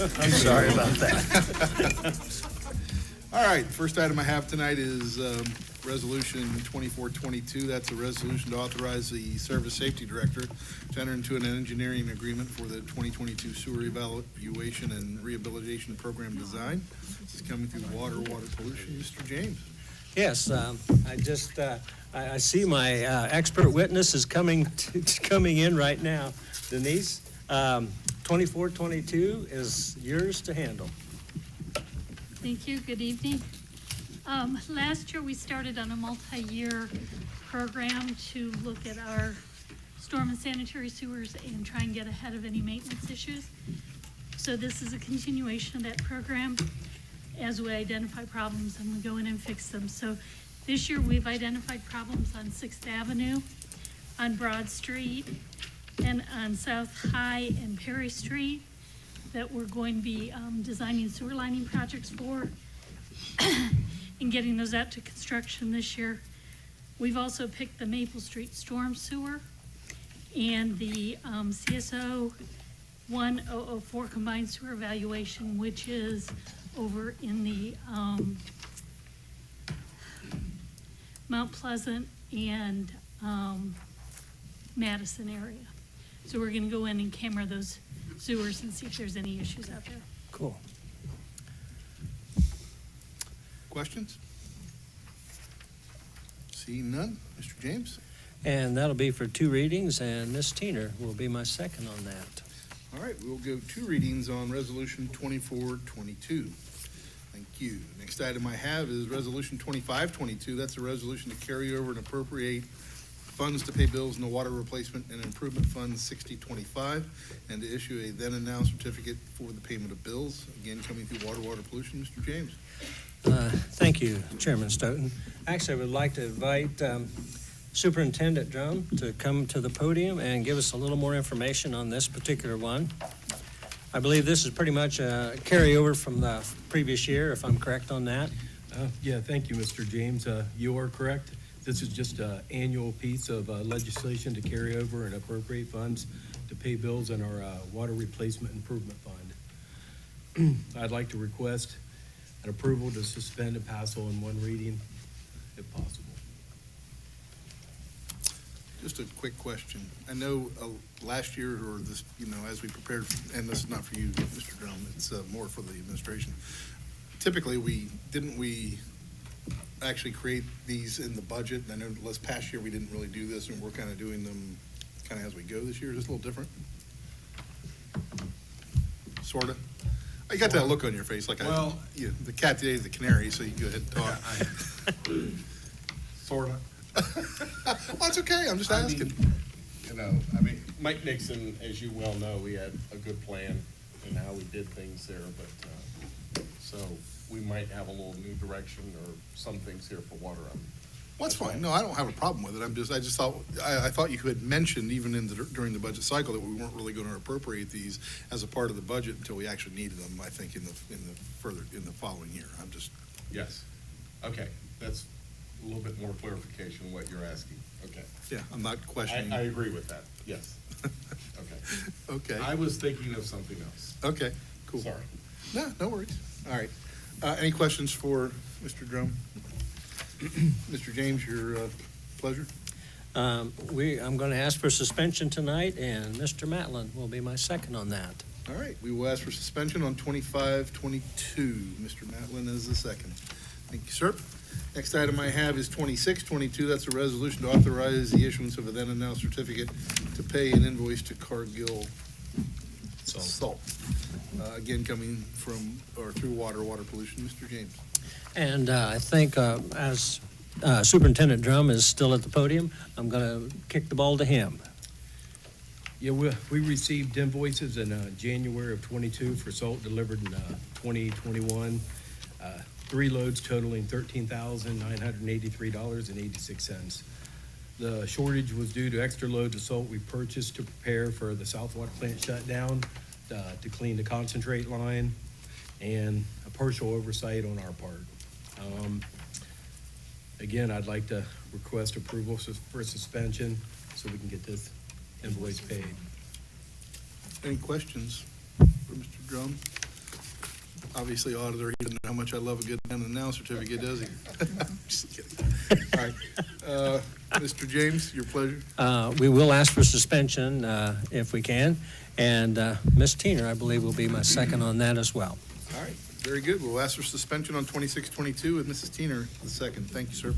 I'm sorry about that. All right, first item I have tonight is Resolution 2422. That's a resolution to authorize the Service Safety Director to enter into an engineering agreement for the 2022 sewer evaluation and rehabilitation program design. This is coming through water pollution. Mr. James. Yes, I see my expert witness is coming in right now. Denise, 2422 is yours to handle. Thank you. Good evening. Last year we started on a multi-year program to look at our storm and sanitary sewers and try and get ahead of any maintenance issues. So this is a continuation of that program as we identify problems and we go in and fix them. So this year we've identified problems on 6th Avenue, on Broad Street, and on South High and Perry Street that we're going to be designing sewer lining projects for and getting those out to construction this year. We've also picked the Maple Street storm sewer and the CSO 1004 combined sewer evaluation, which is over in the Mount Pleasant and Madison area. So we're going to go in and camera those sewers and see if there's any issues out there. Cool. Questions? Seeing none. Mr. James. And that'll be for 2 readings, and Ms. Teener will be my second on that. All right, we'll go 2 readings on Resolution 2422. Thank you. Next item I have is Resolution 2522. That's a resolution to carry over and appropriate funds to pay bills in the Water Replacement and Improvement Fund 6025 and to issue a then and now certificate for the payment of bills. Again, coming through water pollution. Mr. James. Thank you, Chairman Stoughton. Actually, I would like to invite Superintendent Drum to come to the podium and give us a little more information on this particular one. I believe this is pretty much a carryover from the previous year, if I'm correct on that. Yeah, thank you, Mr. James. You are correct. This is just an annual piece of legislation to carry over and appropriate funds to pay bills in our Water Replacement Improvement Fund. I'd like to request an approval to suspend and pass all in 1 reading, if possible. Just a quick question. I know last year or this, as we prepared, and this is not for you, Mr. Drum, it's more for the administration. Typically, we actually create these in the budget. I know last past year we didn't really do this, and we're kind of doing them kind of as we go this year. Is this a little different? Sort of. You got that look on your face, like the cat today is the canary, so you go ahead and talk. Sort of. Well, it's okay. I'm just asking. Mike Nixon, as you well know, we had a good plan in how we did things there, but so we might have a little new direction or some things here for water. Well, that's fine. No, I don't have a problem with it. I just thought, I thought you had mentioned even during the budget cycle that we weren't really going to appropriate these as a part of the budget until we actually needed them. I think in the following year. Yes. Okay. That's a little bit more clarification what you're asking. Okay. Yeah, I'm not questioning. I agree with that. Yes. Okay. Okay. I was thinking of something else. Okay, cool. Sorry. No worries. All right. Any questions for Mr. Drum? Mr. James, your pleasure. I'm going to ask for suspension tonight, and Mr. Matlin will be my second on that. All right, we will ask for suspension on 2522. Mr. Matlin is the second. Thank you, sir. Next item I have is 2622. That's a resolution to authorize the issuance of a then and now certificate to pay an invoice to Cargill Salt. Again, coming from or through water pollution. Mr. James. And I think as Superintendent Drum is still at the podium, I'm going to kick the ball to him. Yeah, we received invoices in January of 22 for salt delivered in 2021. 3 loads totaling $13,983.86. The shortage was due to extra loads of salt we purchased to prepare for the South Water Plant shutdown, to clean the concentrate line, and a partial oversight on our part. Again, I'd like to request approval for suspension so we can get this invoice paid. Any questions for Mr. Drum? obviously auditor, he doesn't know how much I love a good then and now certificate, does he? Just kidding. All right. Mr. James, your pleasure. We will ask for suspension if we can, and Ms. Teener, I believe, will be my second on that as well. All right, very good. We'll ask for suspension on 2622 with Mrs. Teener the second. Thank you, sir.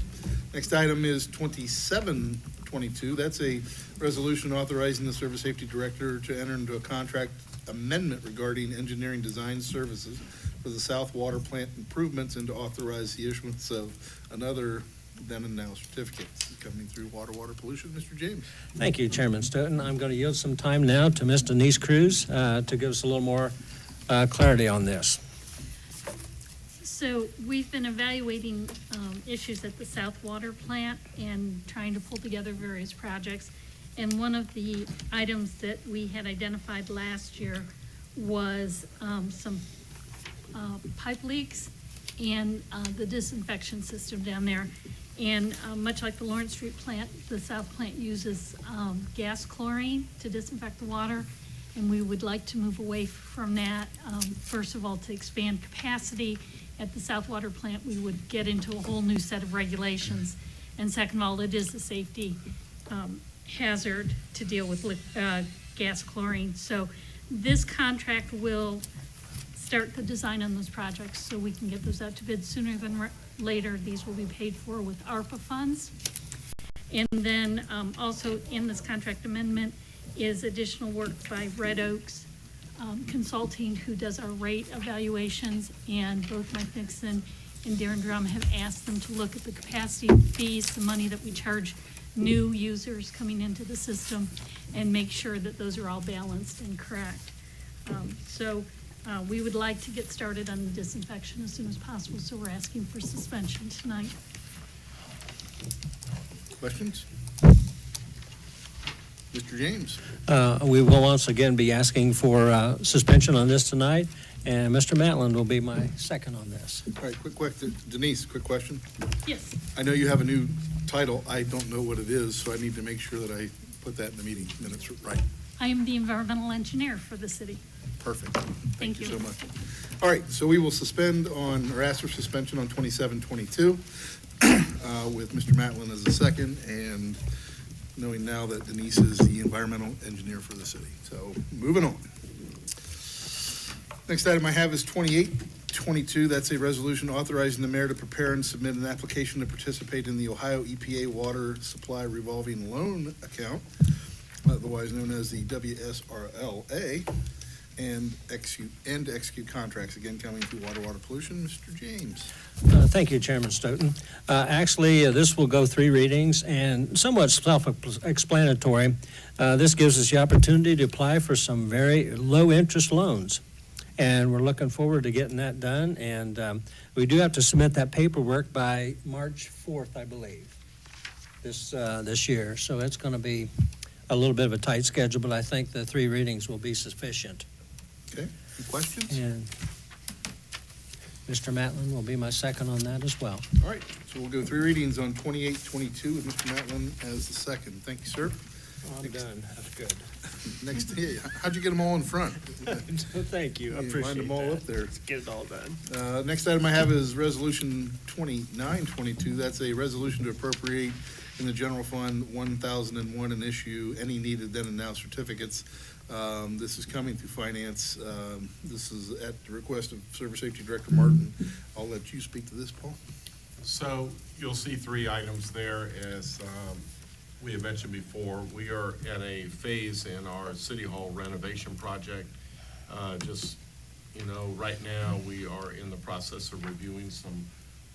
Next item is 2722. That's a resolution authorizing the Service Safety Director to enter into a contract amendment regarding engineering design services for the South Water Plant improvements and to authorize the issuance of another then and now certificate. This is coming through water pollution. Mr. James. Thank you, Chairman Stoughton. I'm going to yield some time now to Ms. Denise Cruz to give us a little more clarity on this. So we've been evaluating issues at the South Water Plant and trying to pull together various projects. And one of the items that we had identified last year was some pipe leaks and the disinfection system down there. And much like the Lawrence Street plant, the South plant uses gas chlorine to disinfect the water. And we would like to move away from that. First of all, to expand capacity at the South Water plant, we would get into a whole new set of regulations. And second of all, it is a safety hazard to deal with gas chlorine. So this contract will start the design on those projects so we can get those out to bid sooner than later. These will be paid for with ARPA funds. And then also in this contract amendment is additional work by Red Oaks Consulting, who does our rate evaluations, and both Mike Nixon and Darren Drum have asked them to look at the capacity fees, the money that we charge new users coming into the system, and make sure that those are all balanced and correct. So we would like to get started on the disinfection as soon as possible, so we're asking for suspension tonight. Questions? Mr. James. We will once again be asking for suspension on this tonight, and Mr. Matland will be my second on this. All right, quick question. Denise, quick question. Yes. I know you have a new title. I don't know what it is, so I need to make sure that I put that in the meeting minutes right. I am the environmental engineer for the city. Perfect. Thank you. So much. All right, so we will suspend on, or ask for suspension on 2722 with Mr. Matlin as the second, and knowing now that Denise is the environmental engineer for the city. So moving on. Next item I have is 2822. That's a resolution authorizing the mayor to prepare and submit an application to participate in the Ohio EPA Water Supply Revolving Loan Account, otherwise known as the WSRLA, and execute contracts. Again, coming through water pollution. Mr. James. Thank you, Chairman Stoughton. Actually, this will go 3 readings and somewhat self-explanatory. This gives us the opportunity to apply for some very low-interest loans, and we're looking forward to getting that done. And we do have to submit that paperwork by March 4th, I believe, this year. So it's going to be a little bit of a tight schedule, but I think the 3 readings will be sufficient. Okay, any questions? And Mr. Matlin will be my second on that as well. All right, so we'll go 3 readings on 2822 with Mr. Matlin as the second. Thank you, sir. I'm done. That's good. Next, hey, how'd you get them all in front? Thank you. I You appreciate lined them all that. up there. Let's get it all done. Next item I have is Resolution 2922. That's a resolution to appropriate in the general fund 1001 and issue any needed then and now certificates. This is coming through finance. This is at the request of Service Safety Director Martin. I'll let you speak to this, Paul. So you'll see 3 items there. As we had mentioned before, we are at a phase in our City Hall renovation project. Right now we are in the process of reviewing some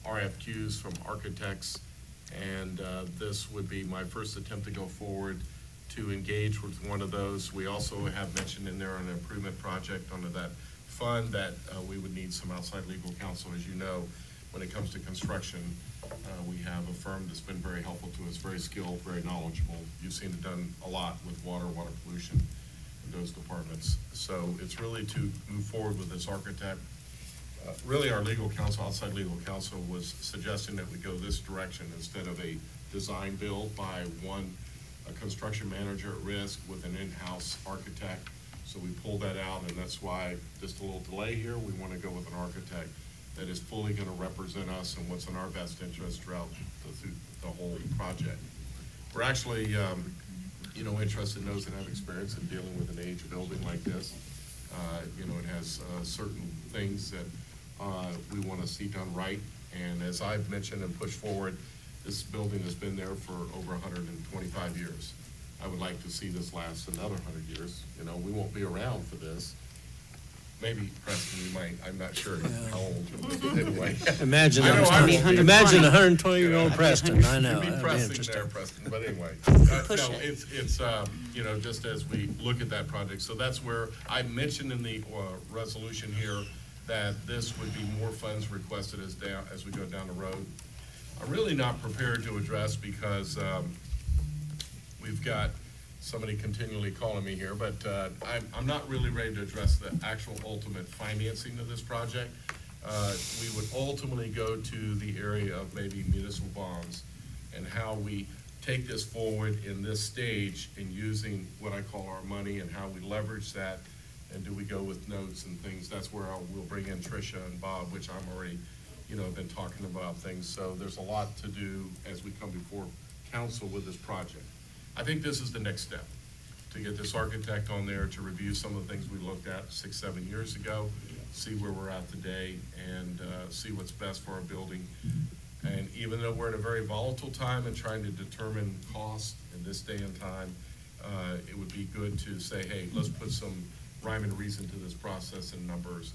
RFQs from architects, and this would be my first attempt to go forward to engage with one of those. We also have mentioned in there an improvement project under that fund that we would need some outside legal counsel. As you know, when it comes to construction, we have a firm that's been very helpful to us, very skilled, very knowledgeable. You've seen it done a lot with water pollution in those departments. So it's really to move forward with this architect. Really, our legal counsel, outside legal counsel, was suggesting that we go this direction instead of a design build by a construction manager at risk with an in-house architect. So we pulled that out, and that's why, just a little delay here, we want to go with an architect that is fully going to represent us and what's in our best interest throughout the whole project. We're actually, interested in those that have experience in dealing with an aged building like this. It has certain things that we want to see done right. And as I've mentioned and pushed forward, this building has been there for over 125 years. I would like to see this last another 100 years. We won't be around for this. Maybe Preston, you might, I'm not sure how old, but anyway. Imagine, I know I won't be. imagine 120-year-old Preston, I know. You'd be That'd be pressing interesting. there, Preston, but anyway. Push No, it. it's, just as we look at that project, so that's where I mentioned in the resolution here that this would be more funds requested as we go down the road. I'm really not prepared to address because we've got somebody continually calling me here, but I'm not really ready to address the actual ultimate financing of this project. We would ultimately go to the area of maybe municipal bonds and how we take this forward in this stage in using what I call our money and how we leverage that, and do we go with notes and things. That's where we'll bring in Tricia and Bob, which I'm already, been talking about things. So there's a lot to do as we come before council with this project. I think this is the next step, to get this architect on there to review some of the things we looked at 6-7 years ago, see where we're at today, and see what's best for our building. And even though we're in a very volatile time and trying to determine cost in this day and time, it would be good to say, hey, let's put some rhyme and reason to this process and numbers.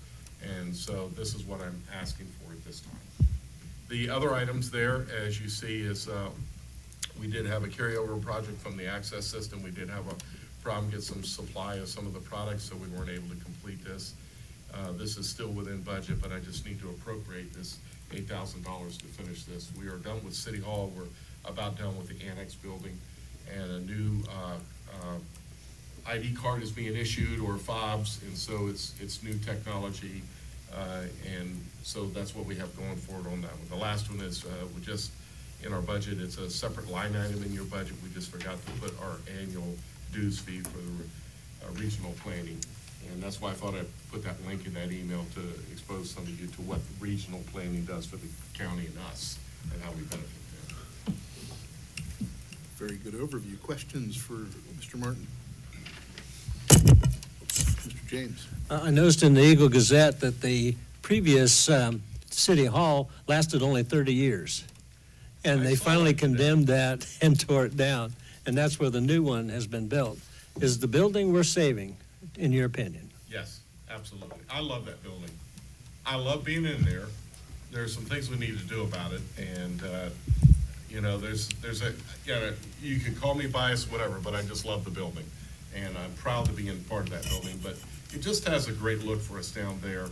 And so this is what I'm asking for at this time. The other items there, as you see, is we did have a carryover project from the access system. We did have a problem get some supply of some of the products, so we weren't able to complete this. This is still within budget, but I just need to appropriate this $8,000 to finish this. We are done with City Hall. We're about done with the annex building, and a new ID card is being issued, or fobs, and so it's new technology, and so that's what we have going forward on that one. The last one is we just, in our budget, it's a separate line item in your budget. We just forgot to put our annual dues fee for the regional planning. And that's why I thought I'd put that link in that email to expose some of you to what regional planning does for the county and us and how we benefit them. Very good overview. Questions for Mr. Martin? Mr. James? I noticed in the Eagle Gazette that the previous City Hall lasted only 30 years. And I they saw finally that today. condemned that and tore it down. And that's where the new one has been built. Is the building we're saving, in your opinion? Yes, absolutely. I love that building. I love being in there. There's some things we need to do about it, and, you can call me biased, whatever, but I just love the building. And I'm proud to be in part of that building, but it just has a great look for us down there.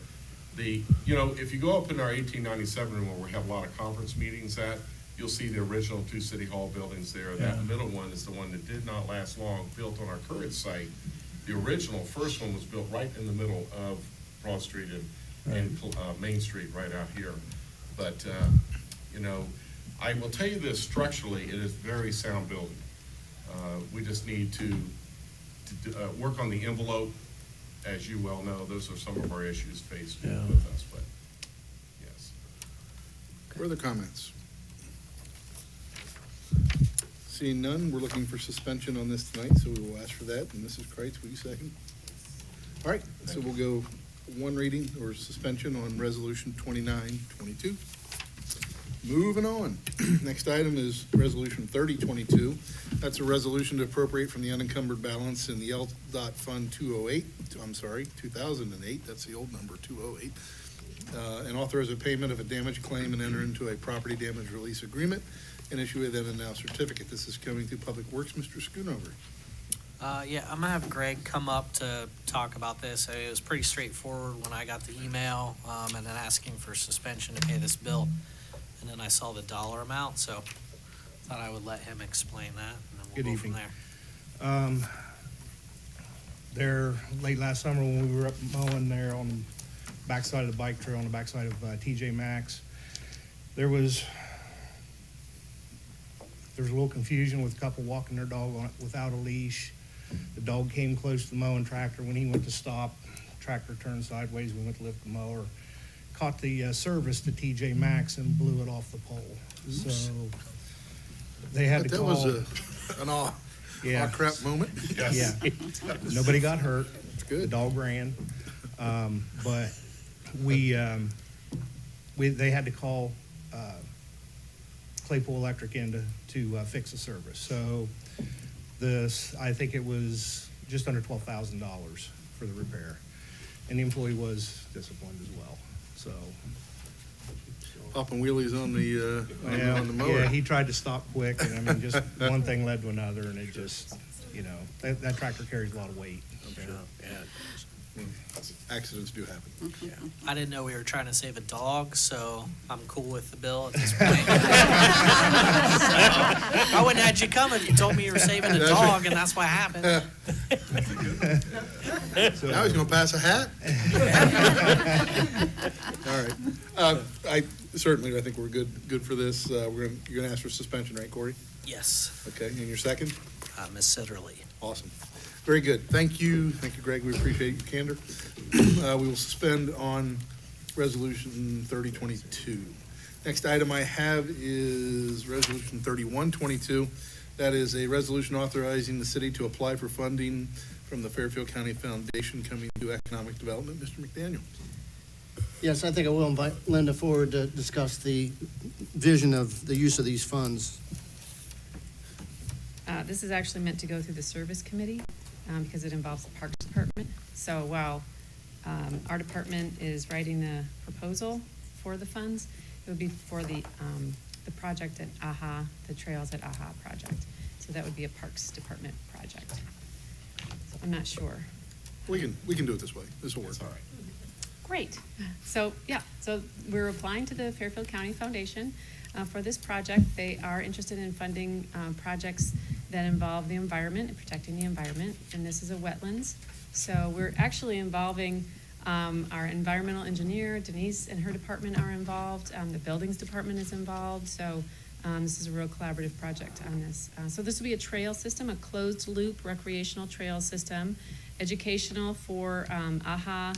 If you go up in our 1897 room where we have a lot of conference meetings at, you'll see the original two City Hall buildings there. That middle one is the one that did not last long, built on our current site. The original first one was built right in the middle of Broad Street and Main Street, right out here. But, I will tell you this, structurally, it is very sound building. We just need to work on the envelope. As you well know, those are some of our issues faced with us, but, yes. Further comments? Seeing none, we're looking for suspension on this tonight, so we will ask for that. And Mrs. Kreitz, will you second? All right, so we'll go one reading or suspension on Resolution 2922. Moving on. Next item is Resolution 3022. That's a resolution to appropriate from the unencumbered balance in the LDOT Fund 2008, that's the old number, 208, and authorize a payment of a damage claim and enter into a property damage release agreement and issue a then and now certificate. This is coming through Public Works. Mr. Schoonover. Yeah, I'm gonna have Greg come up to talk about this. It was pretty straightforward when I got the email, and then asking for suspension to pay this bill. And then I saw the dollar amount, so thought I would let him explain that, and then Good we'll go from evening. there. There, late last summer when we were up mowing there on the backside of the bike trail, on the backside of TJ Maxx, there was a little confusion with a couple walking their dog on it without a leash. The dog came close to the mowing tractor. When he went to stop, tractor turned sideways. We went to lift the mower, caught the service to TJ Maxx and blew it off the pole. So they had to That call. was an aw Yeah. crap moment. Yeah. Nobody got hurt. That's The good. dog ran. But they had to call Claypool Electric in to fix the service. So I think it was just under $12,000 for the repair. And the employee was disciplined as well, so. Popping wheelies on the mower. Yeah, he tried to stop quick, and I mean, just one thing led to another, and it just, that tractor carries a lot of weight. Accidents do happen. I didn't know we were trying to save a dog, so I'm cool with the bill at this point. So, I wouldn't have had you come if you told me you were saving a dog, and that's what happened. Now he's gonna pass a hat? All right. I think we're good for this. You're gonna ask for suspension, right, Corey? Yes, Okay, and your second? Miss Sitterly. Awesome. Very good. Thank you. Thank you, Greg. We appreciate your candor. We will suspend on Resolution 3022. Next item I have is Resolution 3122. That is a resolution authorizing the city to apply for funding from the Fairfield County Foundation coming to economic development. Mr. McDaniel. Yes, I think I will invite Linda forward to discuss the vision of the use of these funds. This is actually meant to go through the service committee because it involves the Parks Department. So while our department is writing the proposal for the funds, it would be for the project at AHA, the Trails at AHA project. So that would be a Parks Department project. So I'm not sure. We can do it this way. This will work. All right. Great. So, so we're applying to the Fairfield County Foundation for this project. They are interested in funding projects that involve the environment and protecting the environment, and this is a wetlands. So we're actually involving our environmental engineer, Denise, and her department are involved. The buildings department is involved. So this is a real collaborative project on this. So this will be a trail system, a closed loop recreational trail system, educational for AHA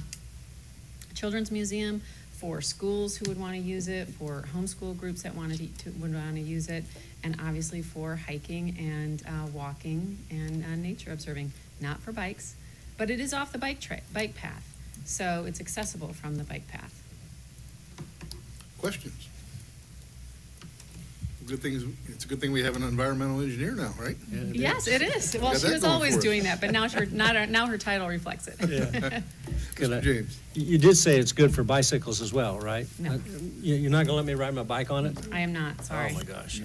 Children's Museum, for schools who would want to use it, for homeschool groups that would want to use it, and obviously for hiking and walking and nature observing. Not for bikes, but it is off the bike path, so it's accessible from the bike path. Questions? It's a good thing we have an environmental engineer now, right? Yes, it is. Well, Got she that was going always for us. doing that, but now now her title reflects it. Mr. James. You did say it's good for bicycles as well, right? No. You're not gonna let me ride my bike on it? I am not, sorry. Oh, my gosh.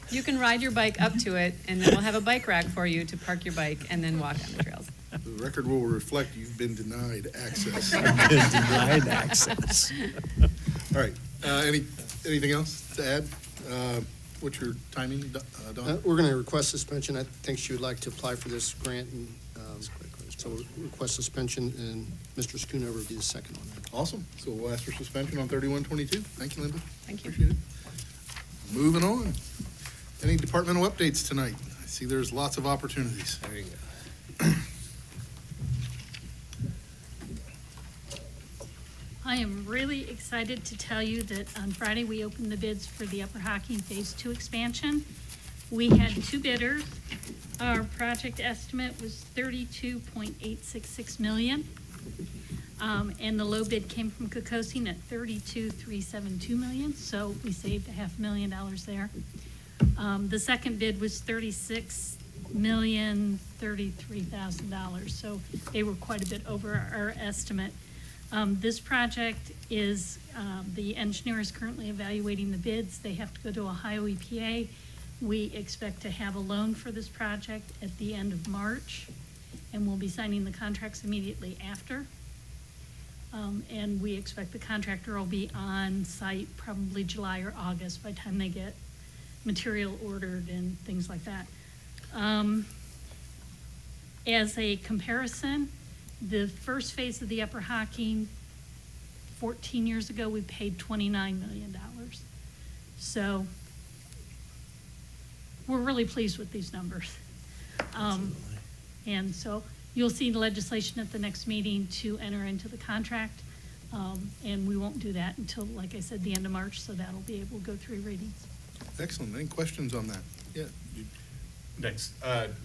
You can ride your bike up to it, and then we'll have a bike rack for you to park your bike and then walk on the trails. The record will reflect you've been denied access. Denied access. All right. Anything else to add? What's your timing, Don? We're going to request suspension. I think she would like to apply for this grant, and so we'll request suspension, and Mr. Schoonover would be the second on that. Awesome. So we'll ask for suspension on 3122. Thank you, Linda. Thank you. Appreciate it. Moving on. Any departmental updates tonight? I see there's lots of opportunities. There you go. I am really excited to tell you that on Friday, we opened the bids for the Upper Hocking Phase 2 expansion. We had 2 bidders. Our project estimate was $32.866 million. And the low bid came from Kokosing at $32.372 million, so we saved $500,000 there. The second bid was $36,033,000, so they were quite a bit over our estimate. This project is, the engineer is currently evaluating the bids. They have to go to Ohio EPA. We expect to have a loan for this project at the end of March, and we'll be signing the contracts immediately after. And we expect the contractor will be on site probably July or August by the time they get material ordered and things like that. As a comparison, the first phase of the Upper Hocking, 14 years ago, we paid $29 million. So we're really pleased with these numbers. And so you'll see the legislation at the next meeting to enter into the contract. And we won't do that until, like I said, the end of March, so that'll be able to go 3 readings. Excellent. Any questions on that? Yeah. Next,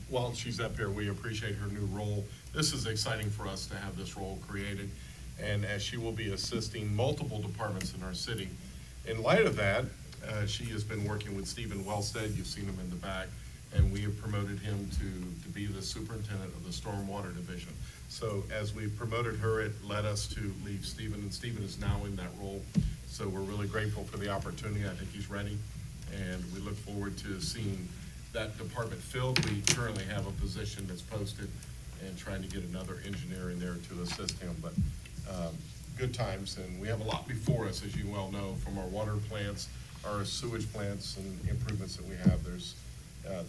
while she's up here, we appreciate her new role. This is exciting for us to have this role created, and as she will be assisting multiple departments in our city. In light of that, she has been working with Stephen Wellstead, you've seen him in the back, and we have promoted him to be the superintendent of the stormwater division. So as we promoted her, it led us to leave Stephen, and Stephen is now in that role. So we're really grateful for the opportunity. I think he's ready, and we look forward to seeing that department filled. We currently have a position that's posted and trying to get another engineer in there to assist him, but good times, and we have a lot before us, as you well know, from our water plants, our sewage plants, and improvements that we have. There's,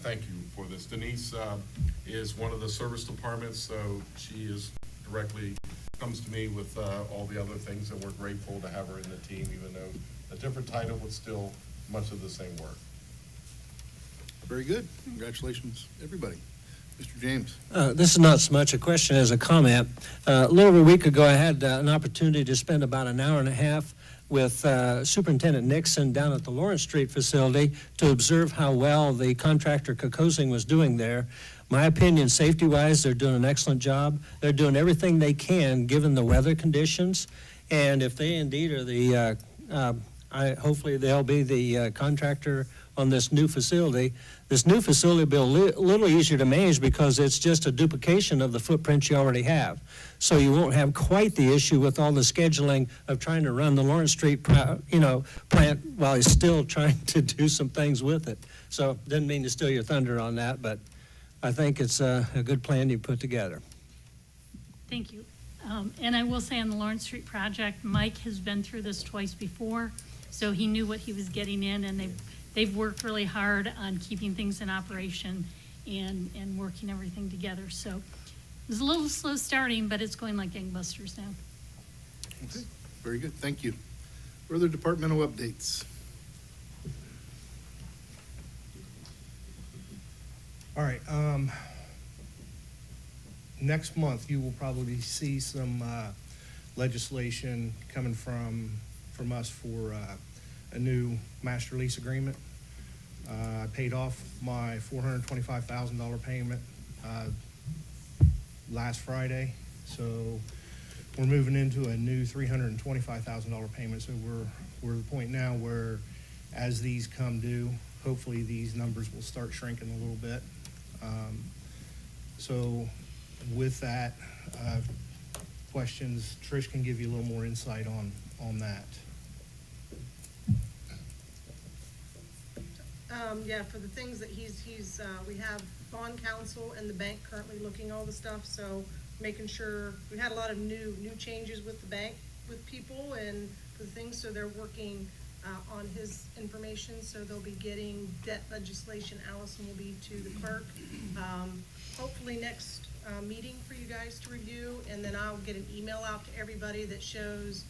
thank you for this. Denise is one of the service departments, so she is directly comes to me with all the other things, and we're grateful to have her in the team, even though a different title, but still much of the same work. Very good. Congratulations, everybody. Mr. James. This is not so much a question as a comment. A little over a week ago, I had an opportunity to spend about an hour and a half with Superintendent Nixon down at the Lawrence Street facility to observe how well the contractor Kokosing was doing there. My opinion, safety-wise, they're doing an excellent job. They're doing everything they can, given the weather conditions. And if they indeed are the, hopefully they'll be the contractor on this new facility. This new facility will be a little easier to manage because it's just a duplication of the footprint you already have. So you won't have quite the issue with all the scheduling of trying to run the Lawrence Street, plant while he's still trying to do some things with it. So didn't mean to steal your thunder on that, but I think it's a good plan you put together. Thank you. And I will say on the Lawrence Street project, Mike has been through this twice before, so he knew what he was getting in, and they've worked really hard on keeping things in operation and working everything together. So it was a little slow starting, but it's going like gangbusters now. Okay. Very good. Thank you. Further departmental updates. All right, next month, you will probably see some legislation coming from us for a new master lease agreement. I paid off my $425,000 payment last Friday, so we're moving into a new $325,000 payment. So we're at the point now where, as these come due, hopefully these numbers will start shrinking a little bit. So with that, questions, Trish can give you a little more insight on that. Yeah, for the things that we have bond counsel and the bank currently looking all the stuff, so making sure, we had a lot of new changes with the bank, with people and the things, so they're working on his information, so they'll be getting debt legislation. Allison will be to the clerk. Hopefully next meeting for you guys to review, and then I'll get an email out to everybody that shows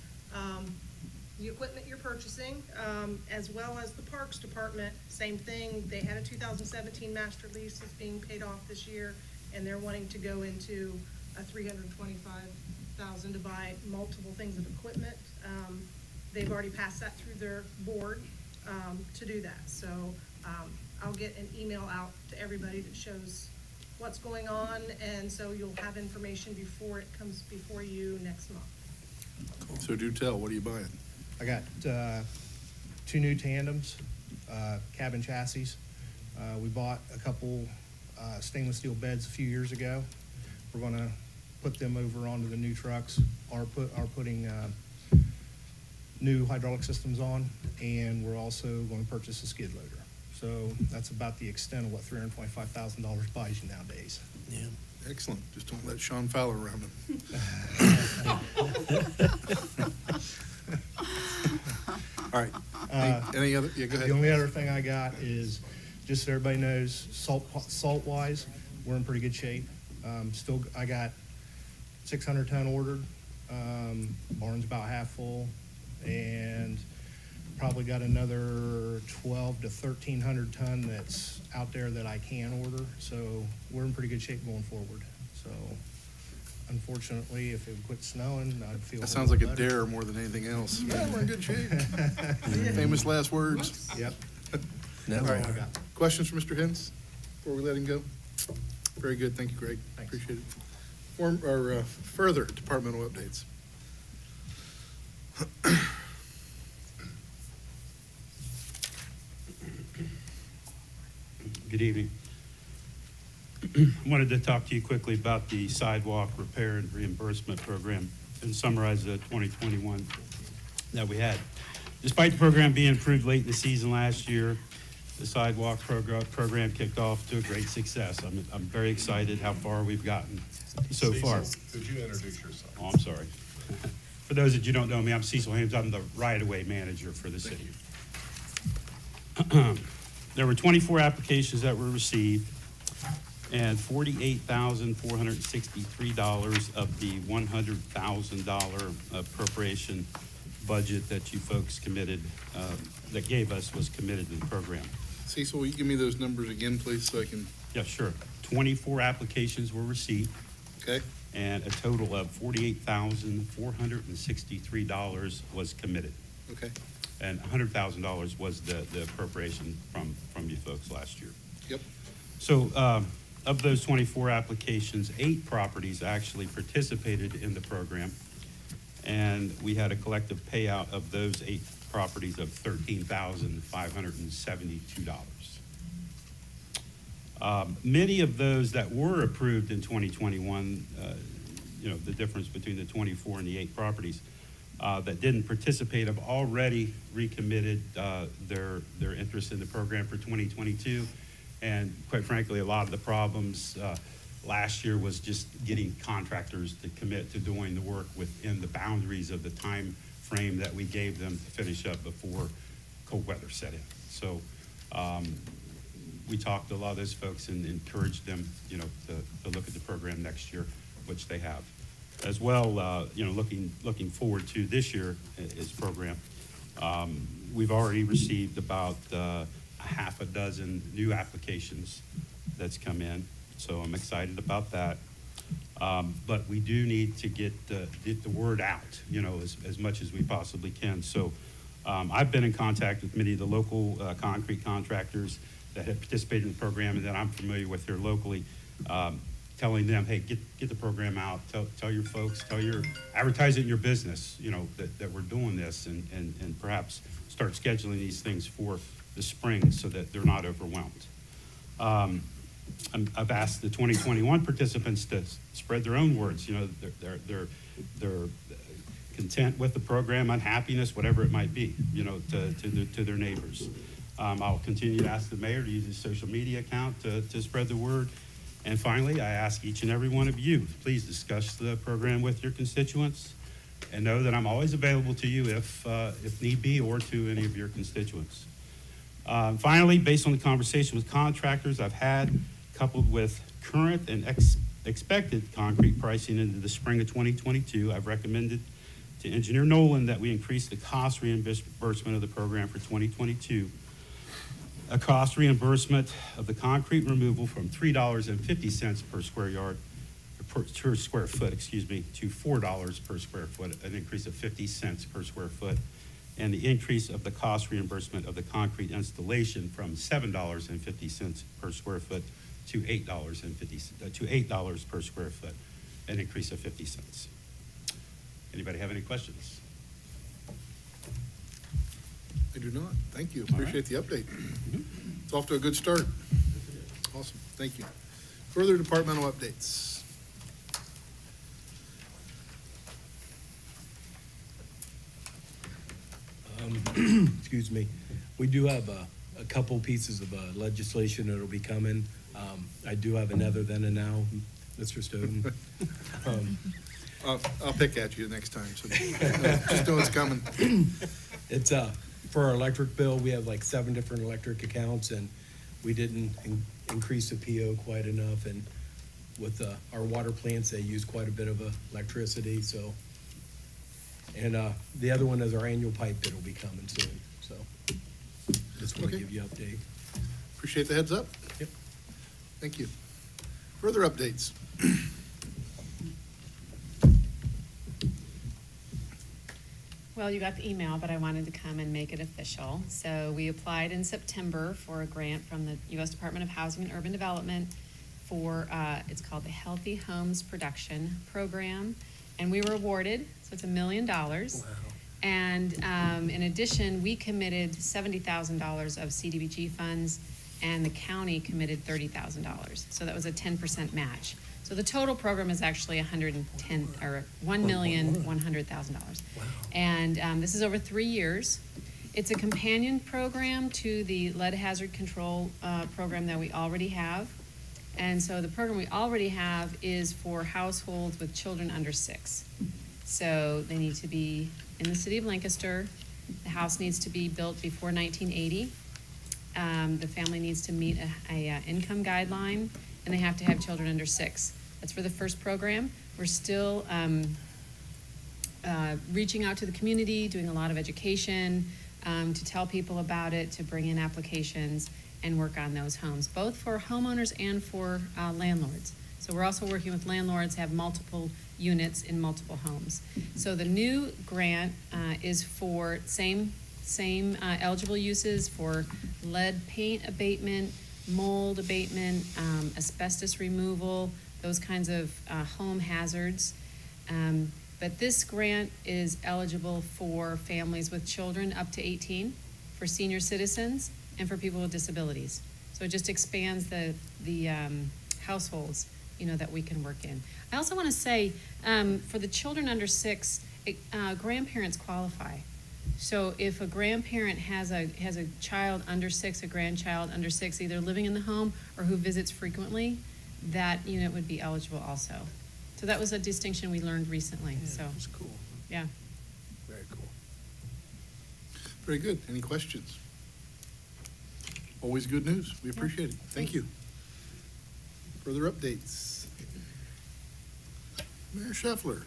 the equipment you're purchasing, as well as the Parks Department, same thing. They had a 2017 master lease that's being paid off this year, and they're wanting to go into a $325,000 to buy multiple things of equipment. They've already passed that through their board to do that. So I'll get an email out to everybody that shows what's going on, and so you'll have information before it comes before you next month. So do tell, what are you buying? I got 2 new tandems, cabin chassis. We bought a couple stainless steel beds a few years ago. We're gonna put them over onto the new trucks, are putting new hydraulic systems on, and we're also going to purchase a skid loader. So that's about the extent of what $325,000 buys you nowadays. Yeah. Excellent. Just don't let Sean Fowler around him. All right. Any other? Yeah, go ahead. The only other thing I got is, just so everybody knows, salt-wise, we're in pretty good shape. I got 600 ton ordered. Barn's about half full, and probably got another 12 to 1,300 ton that's out there that I can order, so we're in pretty good shape going forward. So unfortunately, if it would quit snowing, I'd feel. That sounds like a better. dare more than anything else. Yeah, we're in good shape. Famous last words. Yep. No. All right. All I got. Questions for Mr. Hens before we let him go? Very good. Thank you, Greg. Thanks. Appreciate it. Further departmental updates. Good evening. Wanted to talk to you quickly about the sidewalk repair and reimbursement program and summarize the 2021 that we had. Despite the program being approved late in the season last year, the sidewalk program kicked off to a great success. I'm very excited how far we've gotten so far. Could you introduce yourself? Oh, I'm sorry. For those that you don't know me, I'm Cecil Hames. I'm the right-of-way manager for the city. There were 24 applications that were received, and $48,463 of the $100,000 appropriation budget that you folks committed, that gave us, was committed to the program. Cecil, will you give me those numbers again, please, so I can, Yeah, sure. 24 applications were received, okay? and a total of $48,463 was committed. Okay, And $100,000 was the appropriation from you folks last year. yep. So of those 24 applications, 8 properties actually participated in the program, and we had a collective payout of those 8 properties of $13,572. Many of those that were approved in 2021, the difference between the 24 and the 8 properties that didn't participate have already recommitted their interest in the program for 2022. And quite frankly, a lot of the problems last year was just getting contractors to commit to doing the work within the boundaries of the time frame that we gave them to finish up before cold weather set in. So we talked to a lot of those folks and encouraged them, to look at the program next year, which they have. As well, looking forward to this year's program, we've already received about a half a dozen new applications that's come in, so I'm excited about that. But we do need to get the word out, as much as we possibly can. So I've been in contact with many of the local concrete contractors that have participated in the program and that I'm familiar with here locally, telling them, hey, get the program out, tell your folks, advertise it in your business, that we're doing this, and perhaps start scheduling these things for the spring so that they're not overwhelmed. I've asked the 2021 participants to spread their own words. They're content with the program, unhappiness, whatever it might be, to their neighbors. I'll continue to ask the mayor to use his social media account to spread the word. And finally, I ask each and every one of you, please discuss the program with your constituents and know that I'm always available to you if need be, or to any of your constituents. Finally, based on the conversation with contractors I've had, coupled with current and expected concrete pricing into the spring of 2022, I've recommended to Engineer Nolan that we increase the cost reimbursement of the program for 2022. A cost reimbursement of the concrete removal from $3.50 per square foot, to $4 per square foot, an increase of 50 cents per square foot, and the increase of the cost reimbursement of the concrete installation from $7.50 per square foot to $8 per square foot, an increase of 50 cents. Anybody have any questions? I do not. Thank you. Appreciate the update. It's off to a good start. Awesome. Thank you. Further departmental updates. Excuse me. We do have a couple pieces of legislation that'll be coming. I do have an other than a now, Mr. Stoughton. I'll pick at you next time, so just know it's coming. It's for our electric bill, we have like 7 different electric accounts, and we didn't increase the PO quite enough. And with our water plants, they use quite a bit of electricity, so And the other one is our annual pipe bid will be coming soon, so just want to Okay. give you an update. Appreciate the heads up. Yep. Thank you. Further updates? Well, you got the email, but I wanted to come and make it official. So we applied in September for a grant from the U.S. Department of Housing and Urban Development for, it's called the Healthy Homes Production Program. And we were awarded, so it's $1 million. Wow. And in addition, we committed $70,000 of CDBG funds, and the county committed $30,000. So that was a 10% match. So the total program is actually $1,100,000. Wow. And this is over 3 years. It's a companion program to the lead hazard control program that we already have. And so the program we already have is for households with children under 6. So they need to be in the city of Lancaster. The house needs to be built before 1980. The family needs to meet a income guideline, and they have to have children under 6. That's for the first program. We're still reaching out to the community, doing a lot of education, to tell people about it, to bring in applications and work on those homes, both for homeowners and for landlords. So we're also working with landlords, have multiple units in multiple homes. So the new grant is for same eligible uses for lead paint abatement, mold abatement, asbestos removal, those kinds of home hazards. But this grant is eligible for families with children up to 18, for senior citizens, and for people with disabilities. So it just expands the households, that we can work in. I also want to say, for the children under 6, grandparents qualify. So if a grandparent has a child under 6, a grandchild under 6, either living in the home or who visits frequently, that unit would be eligible also. So that was a distinction we learned recently, Yeah, so, that's cool. yeah. Very cool. Very good. Any questions? Always good news. We appreciate it. Thank you. Further updates? Mayor Scheffler.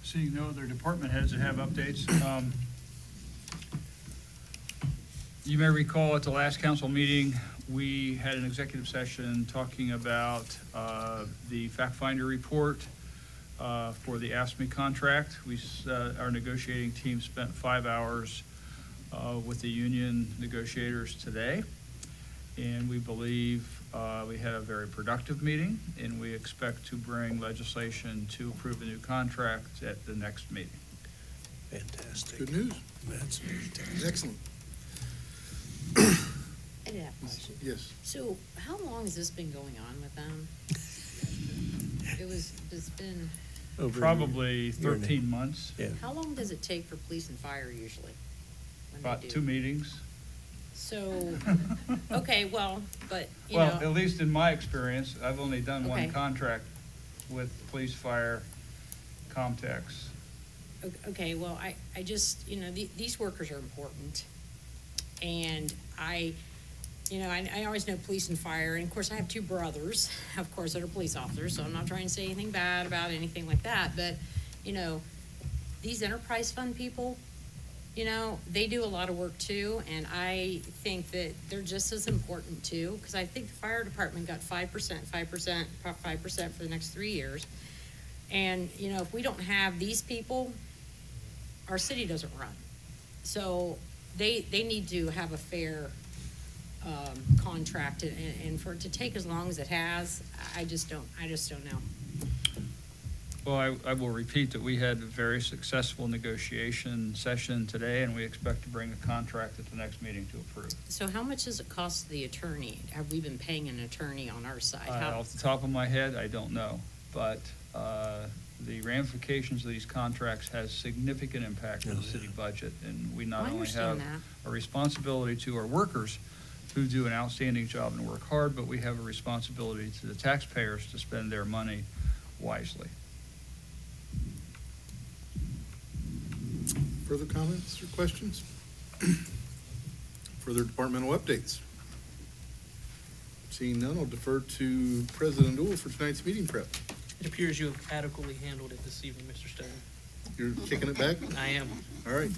Seeing no other department heads that have updates. You may recall at the last council meeting, we had an executive session talking about the fact finder report for the AFSCME contract. Our negotiating team spent 5 hours with the union negotiators today, and we believe we had a very productive meeting, and we expect to bring legislation to approve the new contract at the next meeting. Fantastic. Good news. That's fantastic. Excellent. I did have a question. Yes. So how long has this been going on with them? It's been, Over Probably year and a- 13 months, Yeah. how long does it take for police and fire usually? when they about do? 2 meetings. So, okay, well, but, Well, at least in my experience, I've only done one Okay. contract with police, fire, Comtex. okay, well, I just, these workers are important. And I always know police and fire, and of course, I have 2 brothers, of course, that are police officers, so I'm not trying to say anything bad about anything like that, but, these enterprise fund people, they do a lot of work too, and I think that they're just as important too, because I think the fire department got 5% for the next 3 years. And, if we don't have these people, our city doesn't run. So they need to have a fair contract, and for it to take as long as it has, I just don't know. Well, I will repeat that we had a very successful negotiation session today, and we expect to bring a contract at the next meeting to approve. So how much does it cost the attorney? Have we been paying an attorney on our side? Off the top of my head, I don't know, but the ramifications of these contracts has significant impact on the city budget, and we not I only have understand a responsibility to our workers who do an outstanding job and work hard, but we have a responsibility to the taxpayers to spend their money wisely. Further comments or questions? Further departmental updates? Seeing none, I'll defer to President Uhl for tonight's meeting prep. It appears you have adequately handled it this evening, Mr. Stone. You're kicking it back? I am. All right.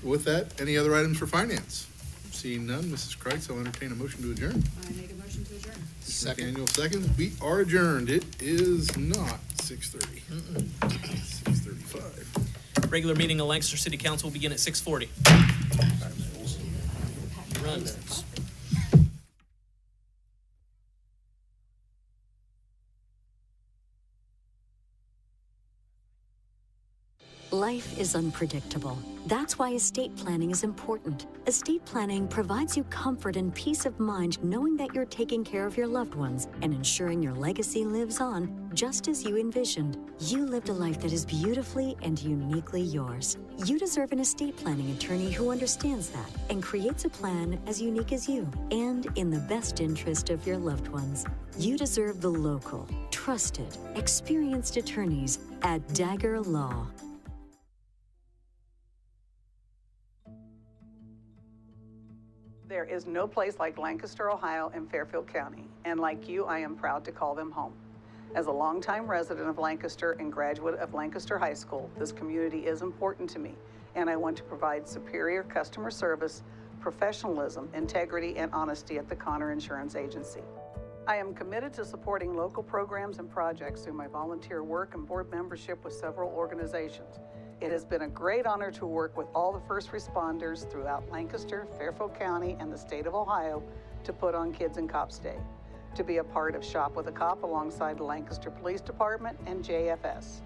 With that, any other items for finance? Seeing none, Mrs. Kreitz, I'll entertain a motion to adjourn. I make a motion to adjourn. Second. McDaniel seconds. We are adjourned. It is not 6:30. 6:35. Regular meeting of Lancaster City Council will begin at 6:40. Run. Life is unpredictable. That's why estate planning is important. Estate planning provides you comfort and peace of mind knowing that you're taking care of your loved ones and ensuring your legacy lives on just as you envisioned. You lived a life that is beautifully and uniquely yours. You deserve an estate planning attorney who understands that and creates a plan as unique as you and in the best interest of your loved ones. You deserve the local, trusted, experienced attorneys at Dagger Law. There is no place like Lancaster, Ohio, and Fairfield County, and like you, I am proud to call them home. As a longtime resident of Lancaster and graduate of Lancaster High School, this community is important to me, and I want to provide superior customer service, professionalism, integrity, and honesty at the Connor Insurance Agency. I am committed to supporting local programs and projects through my volunteer work and board membership with several organizations. It has been a great honor to work with all the first responders throughout Lancaster, Fairfield County, and the state of Ohio to put on Kids and Cops Day, to be a part of Shop with a Cop alongside the Lancaster Police Department and JFS,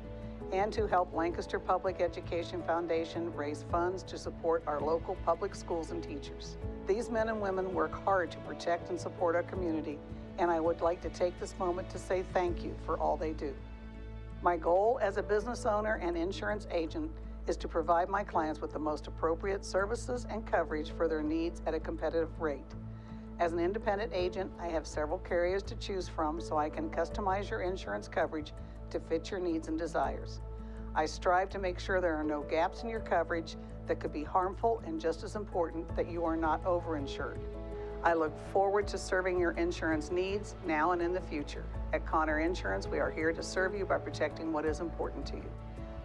and to help Lancaster Public Education Foundation raise funds to support our local public schools and teachers. These men and women work hard to protect and support our community, and I would like to take this moment to say thank you for all they do. My goal as a business owner and insurance agent is to provide my clients with the most appropriate services and coverage for their needs at a competitive rate. As an independent agent, I have several carriers to choose from so I can customize your insurance coverage to fit your needs and desires. I strive to make sure there are no gaps in your coverage that could be harmful, and just as important, that you are not overinsured. I look forward to serving your insurance needs now and in the future. At Connor Insurance, we are here to serve you by protecting what is important to you.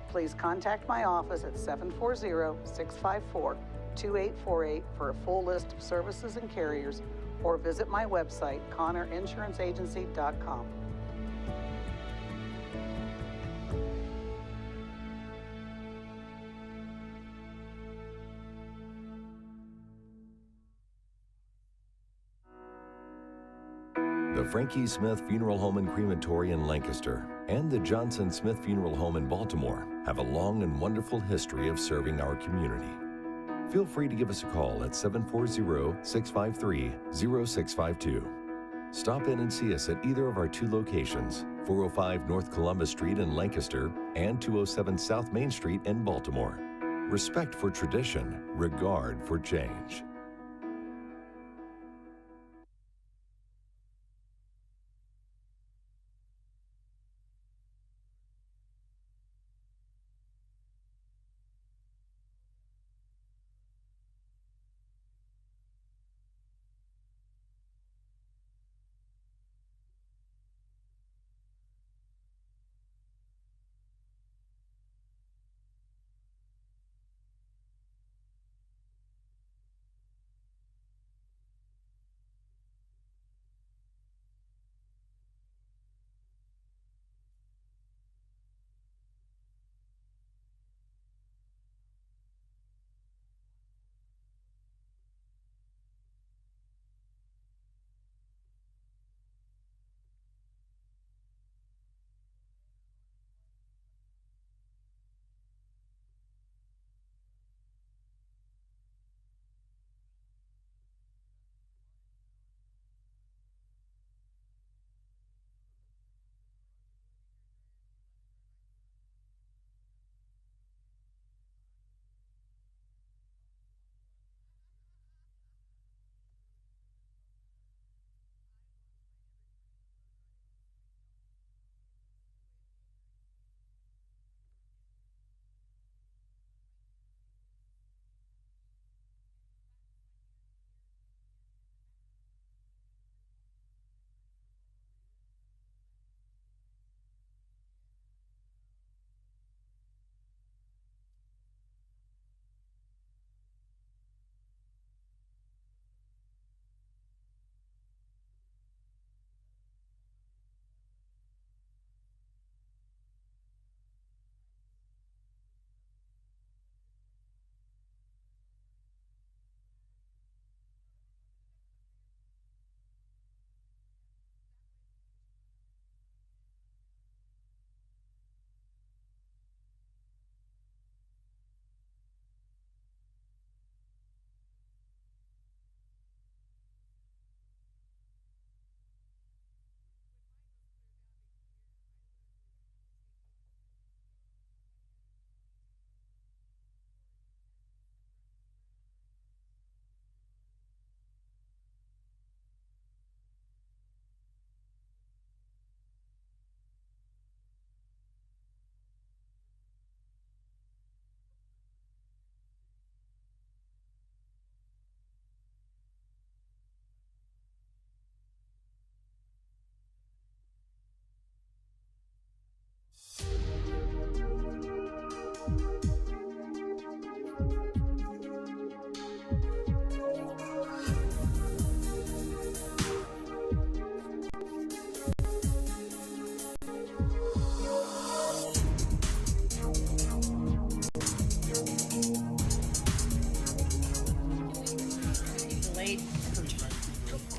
Please contact my office at 740-654-2848 for a full list of services and carriers, or visit my website, ConnorInsuranceAgency.com. The Frankie Smith Funeral Home and Crematory in Lancaster and the Johnson Smith Funeral Home in Baltimore have a long and wonderful history of serving our community. Feel free to give us a call at 740-653-0652. Stop in and see us at either of our two locations, 405 North Columbus Street in Lancaster and 207 South Main Street in Baltimore. Respect for tradition, regard for change.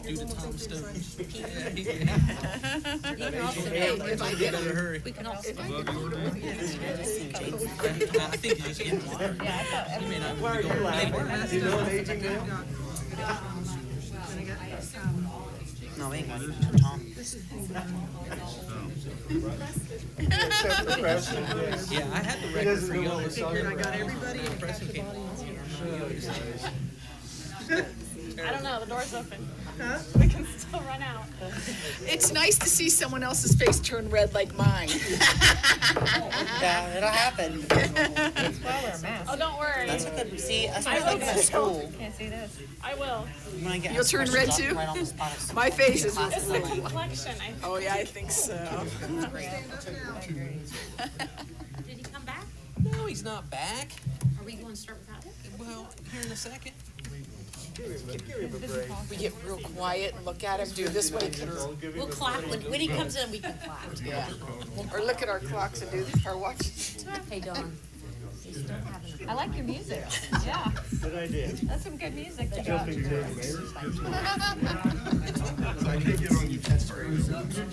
Do the Tom Stone. Better hurry. We can also. I think you're just getting water. You may not be going late. You know an aging man? No, they ain't got it, Tom. Yeah, I had the record for y'all. I got everybody. I don't know, the door's open. Huh? We can still run out. It's nice to see someone else's face turn red like mine. Yeah, it'll happen. Oh, don't worry. That's a good, see, I especially will like at school. Can't see this. I will. You wanna get You'll turn red questions too? right on the spot at school. My face is. It's the complexion, I think. Oh, yeah, I think so. Did he come back? No, he's not back. Are we going to start without it? Well, here in a second. We get real quiet and look at him, do this way. We'll clap. When he comes in, we can clap. Yeah. Or look at our clocks and do our watches. Hey, Dawn. He's still having I like your music. Yeah, Good idea. that's some good music. you got. Jumping jacks. You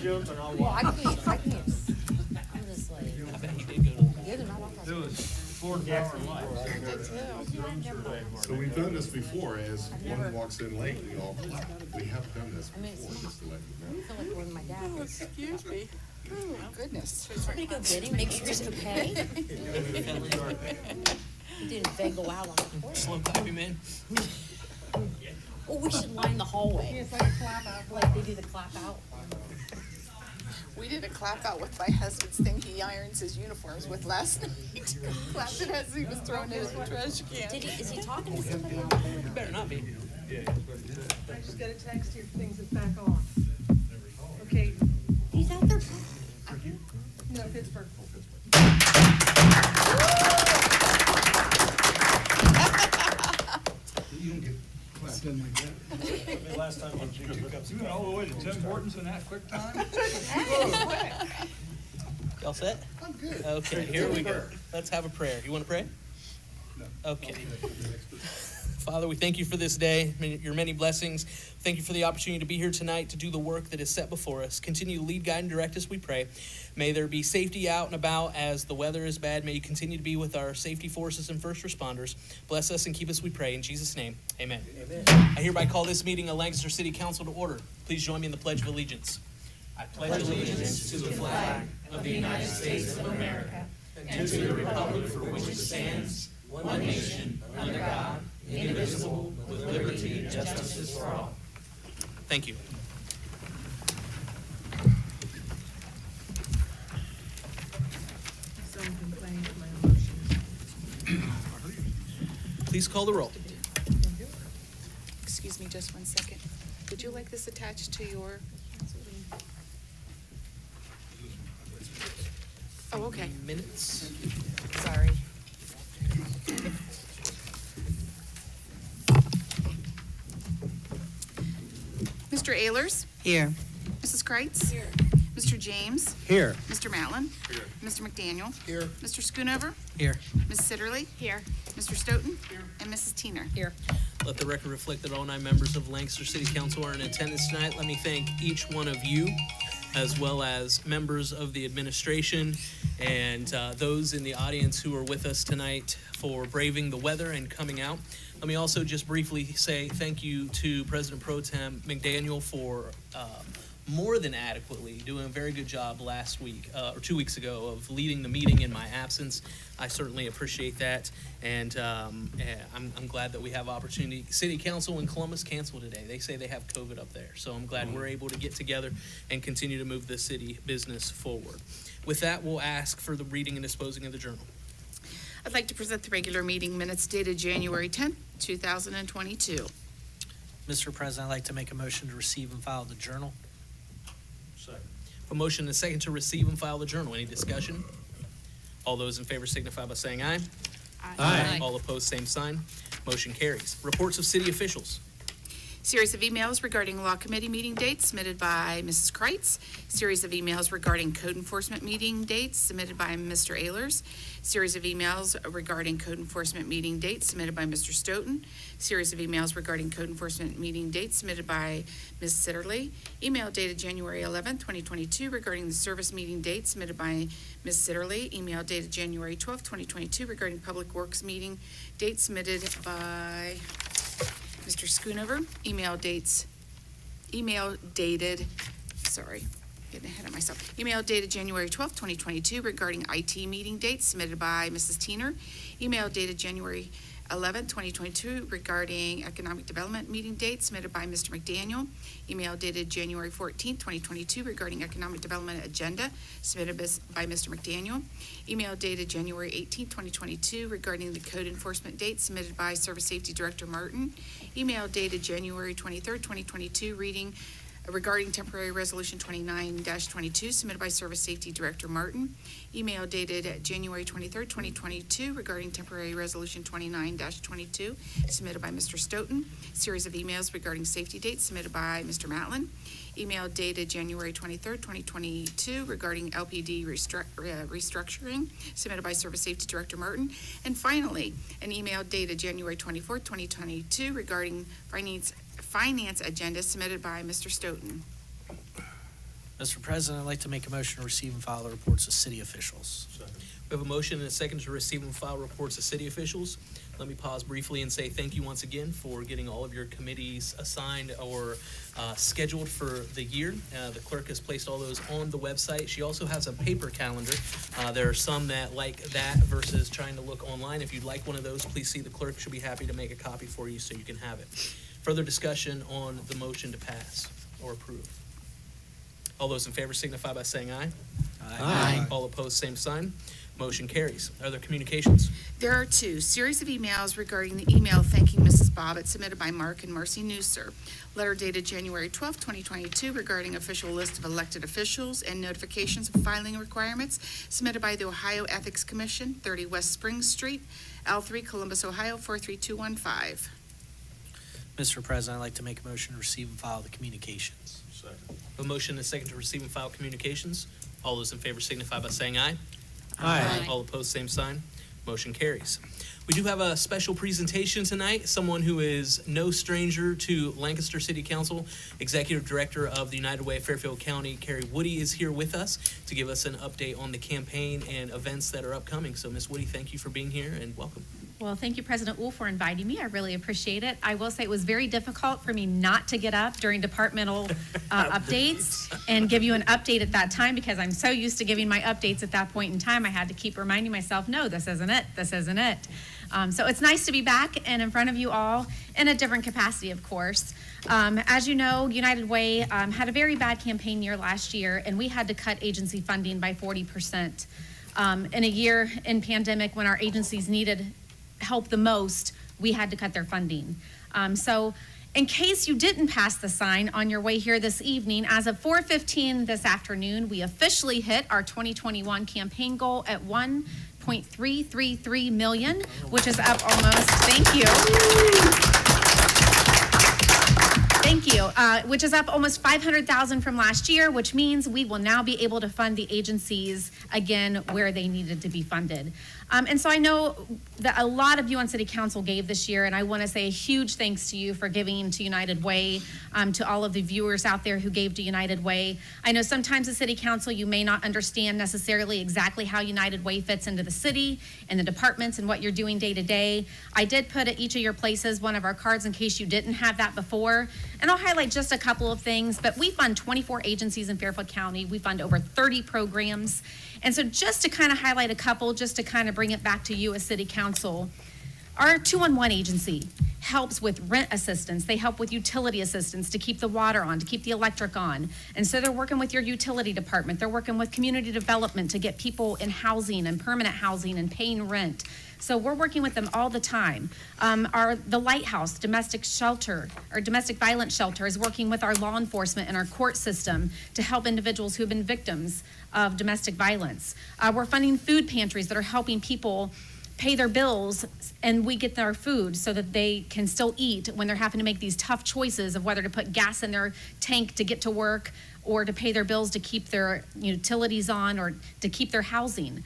jump and I'll Well, walk. I can't. I'm just like. I bet he did go to Yeah, they're not off. It was 4 hour life. So we've done this before, as one walks in late, we have done this before, just to let you know. I feel like we're in my dad. Excuse me. Oh, goodness. Somebody go get him, make sure he's okay. He didn't fangle out on the porch. slow copy, man. Oh, we should line the hallway. It's like a clap out. Like they do the clap out. We did a clap out with my husband's thing he irons his uniforms with last night. Clapped it as he was throwing it in the trash can. Is he talking to somebody out there? You better not be. I just got a text here, things is back on. Okay, He's out there. no, Pittsburgh. You don't get clapped in like that. Last time you took 2 cups You of went all coffee. the way to Tim Hortons in that quick time? Y'all set? I'm good. Okay, here we go. Let's have a prayer. You want to pray? No. Okay. Father, we thank you for this day, your many blessings. Thank you for the opportunity to be here tonight to do the work that is set before us. Continue to lead, guide, and direct us, we pray. May there be safety out and about as the weather is bad. May you continue to be with our safety forces and first responders. Bless us and keep us, we pray. In Jesus' name, amen. Amen. I hereby call this meeting of Lancaster City Council to order. Please join me in the Pledge of Allegiance. I pledge allegiance to the flag of the United States of America and to the republic for which it stands, one nation, under God, indivisible, with liberty and justice for all. Thank you. Some complained of my emotions. Please call the roll. Excuse me just one second. Would you like this attached to your? Oh, okay. Minutes. Sorry. Mr. Ayers? Here. Mrs. Kreitz? Here. Mr. James? Here. Mr. Matlin? Here. Mr. McDaniel? Here. Mr. Schoonover? Here. Ms. Sitterly? Here. Mr. Stoughton? Here. And Mrs. Teener? Here. Let the record reflect that all 9 members of Lancaster City Council are in attendance tonight. Let me thank each one of you, as well as members of the administration and those in the audience who are with us tonight for braving the weather and coming out. Let me also just briefly say thank you to President Pro Tem McDaniel for more than adequately doing a very good job last week or 2 weeks ago of leading the meeting in my absence. I certainly appreciate that, and I'm glad that we have opportunity. City Council in Columbus canceled today. They say they have COVID up there, so I'm glad we're able to get together and continue to move the city business forward. With that, we'll ask for the reading and disposing of the journal. I'd like to present the regular meeting minutes dated January 10th, 2022. Mr. President, I'd like to make a motion to receive and file the journal. A motion and a second to receive and file the journal. Any discussion? All those in favor signify by saying aye. Aye. All opposed, same sign. Motion carries. Reports of city officials. Series of emails regarding law committee meeting dates submitted by Mrs. Kreitz. Series of emails regarding code enforcement meeting dates submitted by Mr. Ehlers. Series of emails regarding code enforcement meeting dates submitted by Mr. Stoughton. Series of emails regarding code enforcement meeting dates submitted by Ms. Sitterly. Email dated January 11th, 2022 regarding the service meeting date submitted by Ms. Sitterly. Email dated January 12th, 2022 regarding public works meeting date submitted by Mr. Schoonover. Email dated, getting ahead of myself. Email dated January 12th, 2022 regarding IT meeting dates submitted by Mrs. Teener. Email dated January 11th, 2022 regarding economic development meeting dates submitted by Mr. McDaniel. Email dated January 14th, 2022 regarding economic development agenda submitted by Mr. McDaniel. Email dated January 18th, 2022 regarding the code enforcement date submitted by Service Safety Director Martin. Email dated January 23rd, 2022 regarding temporary resolution 29-22 submitted by Service Safety Director Martin. Email dated January 23rd, 2022 regarding temporary resolution 29-22 submitted by Mr. Stoughton. Series of emails regarding safety dates submitted by Mr. Matlin. Email dated January 23rd, 2022 regarding LPD restructuring submitted by Service Safety Director Martin. And finally, an email dated January 24th, 2022 regarding finance agenda submitted by Mr. Stoughton. Mr. President, I'd like to make a motion to receive and file the reports of city officials. We have a motion and a second to receive and file reports of city officials. Let me pause briefly and say thank you once again for getting all of your committees assigned or scheduled for the year. The clerk has placed all those on the website. She also has a paper calendar. There are some that like that versus trying to look online. If you'd like one of those, please see the clerk. She'll be happy to make a copy for you so you can have it. Further discussion on the motion to pass or approve. All those in favor signify by saying aye. Aye. All opposed, same sign. Motion carries. Are there communications? There are two. Series of emails regarding the email thanking Mrs. Bobbitt submitted by Mark and Marcy Newser. Letter dated January 12th, 2022 regarding official list of elected officials and notifications of filing requirements submitted by the Ohio Ethics Commission, 30 West Spring Street, L3, Columbus, Ohio, 43215. Mr. President, I'd like to make a motion to receive and file the communications. A motion and a second to receive and file communications. All those in favor signify by saying aye. Aye. All opposed, same sign. Motion carries. We do have a special presentation tonight. Someone who is no stranger to Lancaster City Council, Executive Director of the United Way of Fairfield County, Carrie Woody, is here with us to give us an update on the campaign and events that are upcoming. So, Ms. Woody, thank you for being here and welcome. Well, thank you, President Wolf, for inviting me. I really appreciate it. I will say it was very difficult for me not to get up during departmental updates and give you an update at that time because I'm so used to giving my updates at that point in time. I had to keep reminding myself, no, this isn't it. This isn't it. So it's nice to be back and in front of you all in a different capacity, of course. As you know, United Way had a very bad campaign year last year, and we had to cut agency funding by 40%. In a year in pandemic when our agencies needed help the most, we had to cut their funding. So in case you didn't pass the sign on your way here this evening, as of 4:15 this afternoon, we officially hit our 2021 campaign goal at $1.333 million, which is up almost, thank you. Thank you, which is up almost $500,000 from last year, which means we will now be able to fund the agencies again where they needed to be funded. And so I know that a lot of you on City Council gave this year, and I want to say a huge thanks to you for giving to United Way, to all of the viewers out there who gave to United Way. I know sometimes at City Council you may not understand necessarily exactly how United Way fits into the city and the departments and what you're doing day to day. I did put at each of your places one of our cards in case you didn't have that before. And I'll highlight just a couple of things, but we fund 24 agencies in Fairfield County. We fund over 30 programs. And so just to kind of highlight a couple, just to kind of bring it back to you as City Council, our 2-on-1 agency helps with rent assistance. They help with utility assistance to keep the water on, to keep the electric on. And so they're working with your utility department. They're working with community development to get people in housing and permanent housing and paying rent. So we're working with them all the time. The Lighthouse domestic shelter, or domestic violence shelter, is working with our law enforcement and our court system to help individuals who have been victims of domestic violence. We're funding food pantries that are helping people pay their bills and we get their food so that they can still eat when they're having to make these tough choices of whether to put gas in their tank to get to work or to pay their bills to keep their utilities on or to keep their housing.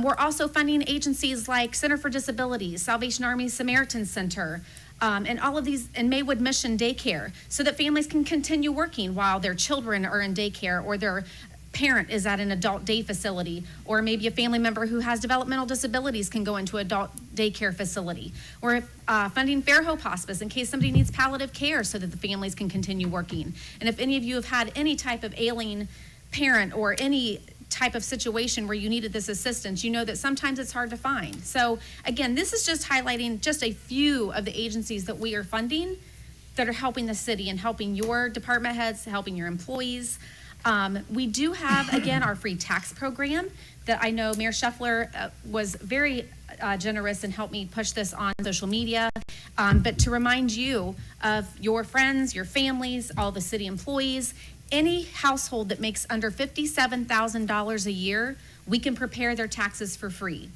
We're also funding agencies like Center for Disabilities, Salvation Army Samaritan Center, and all of these, and Maywood Mission Daycare, so that families can continue working while their children are in daycare or their parent is at an adult day facility, or maybe a family member who has developmental disabilities can go into adult daycare facility. We're funding Fairhope Hospice in case somebody needs palliative care so that the families can continue working. And if any of you have had any type of ailing parent or any type of situation where you needed this assistance, you know that sometimes it's hard to find. So again, this is just highlighting just a few of the agencies that we are funding that are helping the city and helping your department heads, helping your employees. We do have, again, our free tax program that I know Mayor Scheffler was very generous and helped me push this on social media. But to remind you of your friends, your families, all the city employees, any household that makes under $57,000 a year, we can prepare their taxes for free.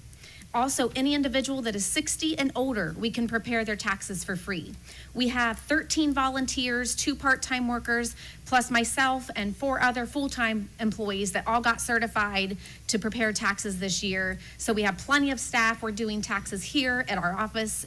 Also, any individual that is 60 and older, we can prepare their taxes for free. We have 13 volunteers, 2 part-time workers, plus myself and 4 other full-time employees that all got certified to prepare taxes this year. So we have plenty of staff. We're doing taxes here at our office,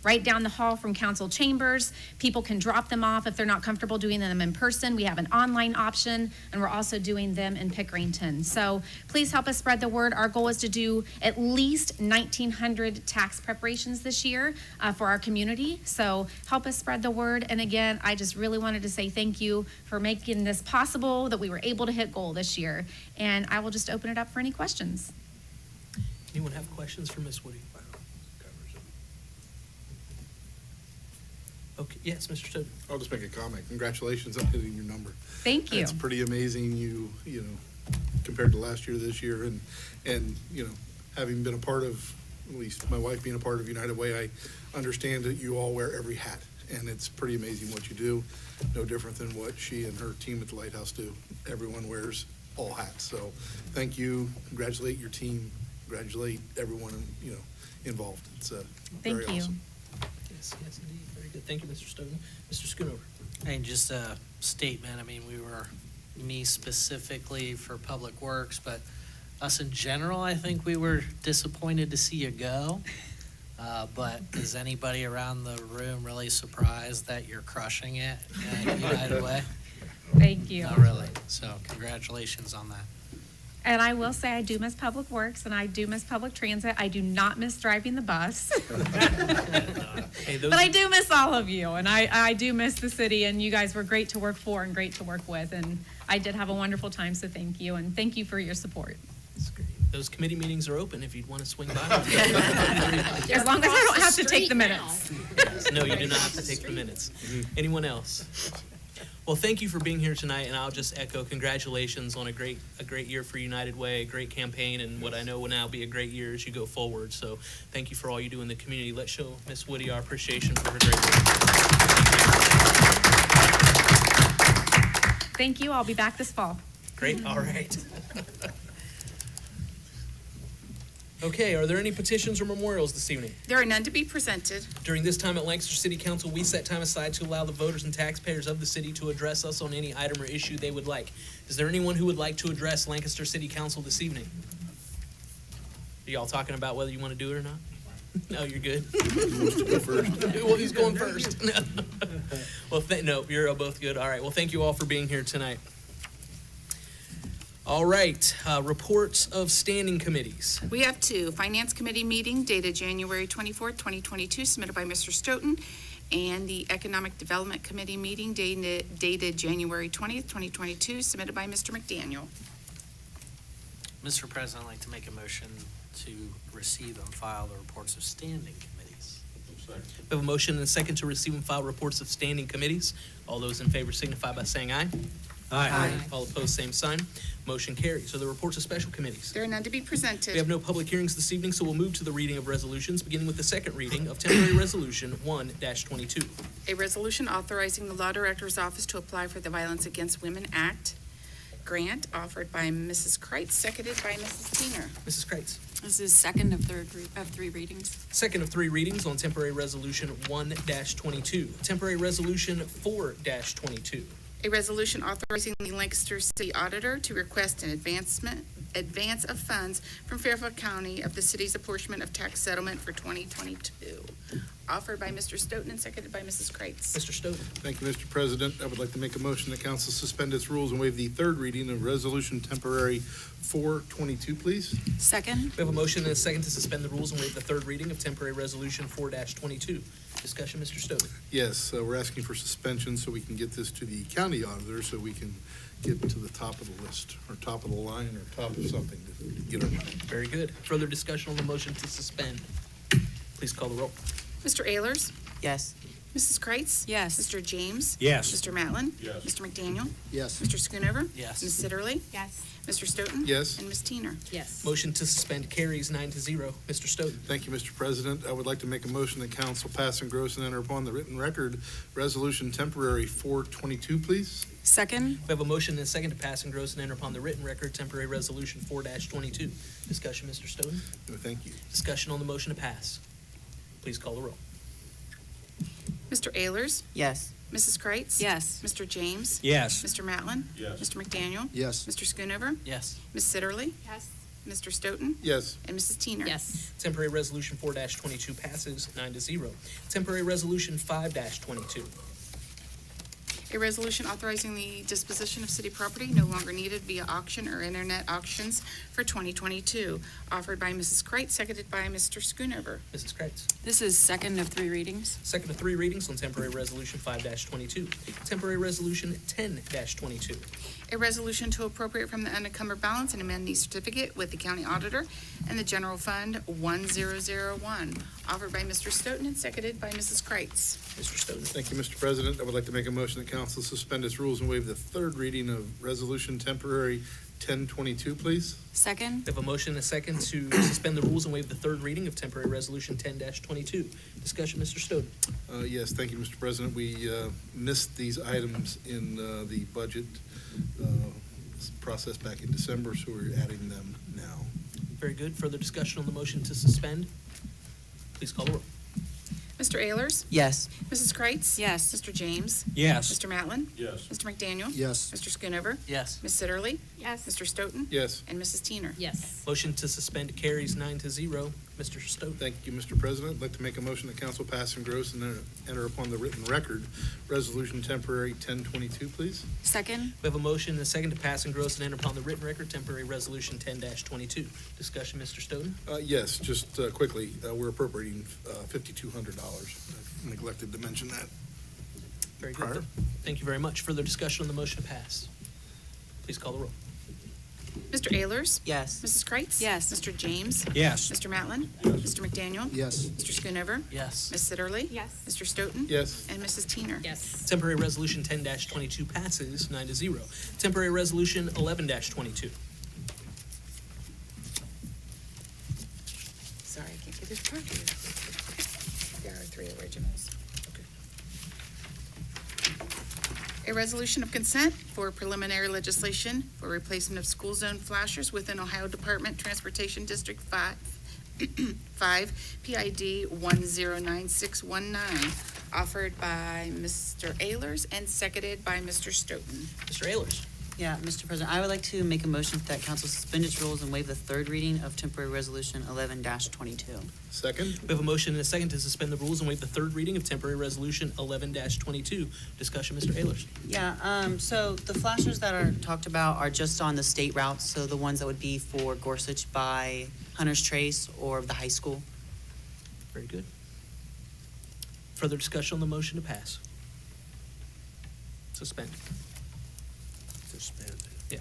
right down the hall from council chambers. People can drop them off if they're not comfortable doing them in person. We have an online option, and we're also doing them in Pickerington. So please help us spread the word. Our goal is to do at least 1,900 tax preparations this year for our community. So help us spread the word. And again, I just really wanted to say thank you for making this possible, that we were able to hit goal this year. And I will just open it up for any questions. Anyone have questions for Ms. Woody? Okay, yes, Mr. Stoughton. I'll just make a comment. Congratulations on hitting your number. Thank you. It's pretty amazing, you know, compared to last year, this year, and, you know, having been a part of, at least my wife being a part of United Way, I understand that you all wear every hat, and it's pretty amazing what you do. No different than what she and her team at the Lighthouse do. Everyone wears all hats, so thank you. Congratulate your team. Congratulate everyone, you know, involved. It's very Thank you. awesome. Yes, yes, indeed. Very good. Thank you, Mr. Stoughton. Mr. Schoonover. And just a statement, I mean, me specifically for Public Works, but us in general, I think we were disappointed to see you go. But is anybody around the room really surprised that you're crushing it at United Way? Thank you. Not really. So congratulations on that. And I will say I do miss Public Works and I do miss public transit. I do not miss driving the bus. Hey, those, But I do miss all of you, and I do miss the city, and you guys were great to work for and great to work with, and I did have a wonderful time, so thank you, and thank you for your support. that's great. Those committee meetings are open if you'd want to swing by. As long as I don't have to take the minutes. No, you do not have to take the minutes. Anyone else? Well, thank you for being here tonight, and I'll just echo congratulations on a great year for United Way, a great campaign, and what I know will now be a great year as you go forward. So thank you for all you do in the community. Let's show Ms. Woody our appreciation for her great work. Thank you. I'll be back this fall. Great, all right. Okay, are there any petitions or memorials this evening? There are none to be presented. During this time at Lancaster City Council, we set time aside to allow the voters and taxpayers of the city to address us on any item or issue they would like. Is there anyone who would like to address Lancaster City Council this evening? Are y'all talking about whether you want to do it or not? No, you're good. Well, he's going first. Well, no, you're both good. All right, well, thank you all for being here tonight. All right, reports of standing committees. We have 2. Finance Committee meeting dated January 24th, 2022, submitted by Mr. Stoughton, and the Economic Development Committee meeting dated January 20th, 2022, submitted by Mr. McDaniel. Mr. President, I'd like to make a motion to receive and file the reports of standing committees. We have a motion and a second to receive and file reports of standing committees. All those in favor signify by saying aye. Aye. All opposed, same sign. Motion carries. So the reports of special committees. There are none to be presented. We have no public hearings this evening, so we'll move to the reading of resolutions, beginning with the second reading of temporary resolution 1-22. A resolution authorizing the Law Director's Office to apply for the Violence Against Women Act grant offered by Mrs. Kreitz, seconded by Mrs. Keener. Mrs. Kreitz. This is second of three readings. Second of three readings on temporary resolution 1-22. Temporary resolution 4-22. A resolution authorizing the Lancaster City Auditor to request an advance of funds from Fairfield County of the city's apportionment of tax settlement for 2022. Offered by Mr. Stoughton and seconded by Mrs. Kreitz. Mr. Stoughton. Thank you, Mr. President. I would like to make a motion that council suspend its rules and waive the third reading of resolution temporary 422, please. Second? We have a motion and a second to suspend the rules and waive the third reading of temporary resolution 4-22. Discussion, Mr. Stoughton. Yes, we're asking for suspension so we can get this to the county auditor so we can get to the top of the list, or top of the line, or top of something to get our money. Very good. Further discussion on the motion to suspend. Please call the roll. Mr. Ayers? Yes. Mrs. Kreitz? Yes. Mr. James? Yes. Mr. Matlin? Yes. Mr. McDaniel? Yes. Mr. Schoonover? Yes. Ms. Sitterly? Yes. Mr. Stoughton? Yes. And Ms. Teener? Yes. Motion to suspend carries 9-0. Mr. Stoughton. Thank you, Mr. President. I would like to make a motion that council pass, engross, and enter upon the written record resolution temporary 422, please. Second? We have a motion and a second to pass, engross, and enter upon the written record temporary resolution 4-22. Discussion, Mr. Stoughton. No, thank you. Discussion on the motion to pass. Please call the roll. Mr. Ayers? Yes. Mrs. Kreitz? Yes. Mr. James? Yes. Mr. Matlin? Yes. Mr. McDaniel? Yes. Mr. Schoonover? Yes. Ms. Sitterly? Yes. Mr. Stoughton? Yes. And Mrs. Teener? Yes. Temporary resolution 4-22 passes 9-0. Temporary resolution 5-22. A resolution authorizing the disposition of city property no longer needed via auction or internet auctions for 2022. Offered by Mrs. Kreitz, seconded by Mr. Schoonover. Mrs. Kreitz. This is second of three readings. Second of three readings on temporary resolution 5-22. Temporary resolution 10-22. A resolution to appropriate from the unencumbered balance and amend the certificate with the county auditor and the general fund 1001. Offered by Mr. Stoughton and seconded by Mrs. Kreitz. Mr. Stoughton. Thank you, Mr. President. I would like to make a motion that council suspend its rules and waive the third reading of resolution temporary 1022, please. Second? We have a motion and a second to suspend the rules and waive the third reading of temporary resolution 10-22. Discussion, Mr. Stoughton. Yes, thank you, Mr. President. We missed these items in the budget process back in December, so we're adding them now. Very good. Further discussion on the motion to suspend. Please call the roll. Mr. Ayers? Yes. Mrs. Kreitz? Yes. Mr. James? Yes. Mr. Matlin? Yes. Mr. McDaniel? Yes. Mr. Schoonover? Yes. Ms. Sitterly? Yes. Mr. Stoughton? Yes. And Mrs. Teener? Yes. Motion to suspend carries 9-0. Mr. Stoughton. Thank you, Mr. President. I'd like to make a motion that council pass, engross, and enter upon the written record resolution temporary 1022, please. Second? We have a motion and a second to pass, engross, and enter upon the written record temporary resolution 10-22. Discussion, Mr. Stoughton. Yes, just quickly, we're appropriating $5,200. I neglected to mention that. Very good. Prior. Thank you very much. Further discussion on the motion to pass. Please call the roll. Mr. Ayers? Yes. Mrs. Kreitz? Yes. Mr. James? Yes. Mr. Matlin? Yes. Mr. McDaniel? Yes. Mr. Schoonover? Yes. Ms. Sitterly? Yes. Mr. Stoughton? Yes. And Mrs. Teener? Yes. Temporary resolution 10-22 passes 9-0. Temporary resolution 11-22. Sorry, I can't get this part here. There are three originals. A resolution of consent for preliminary legislation for replacement of school zone flashers within Ohio Department Transportation District 5, PID 109619, offered by Mr. Ayers and seconded by Mr. Stoughton. Mr. Ayers. Yeah, Mr. President, I would like to make a motion that council suspend its rules and waive the third reading of temporary resolution 11-22. Second? We have a motion and a second to suspend the rules and waive the third reading of temporary resolution 11-22. Discussion, Mr. Ayers. Yeah, so the flashers that are talked about are just on the state routes, so the ones that would be for Gorsuch by Hunter's Trace or the high school. Very good. Further discussion on the motion to pass. Suspend. Yeah.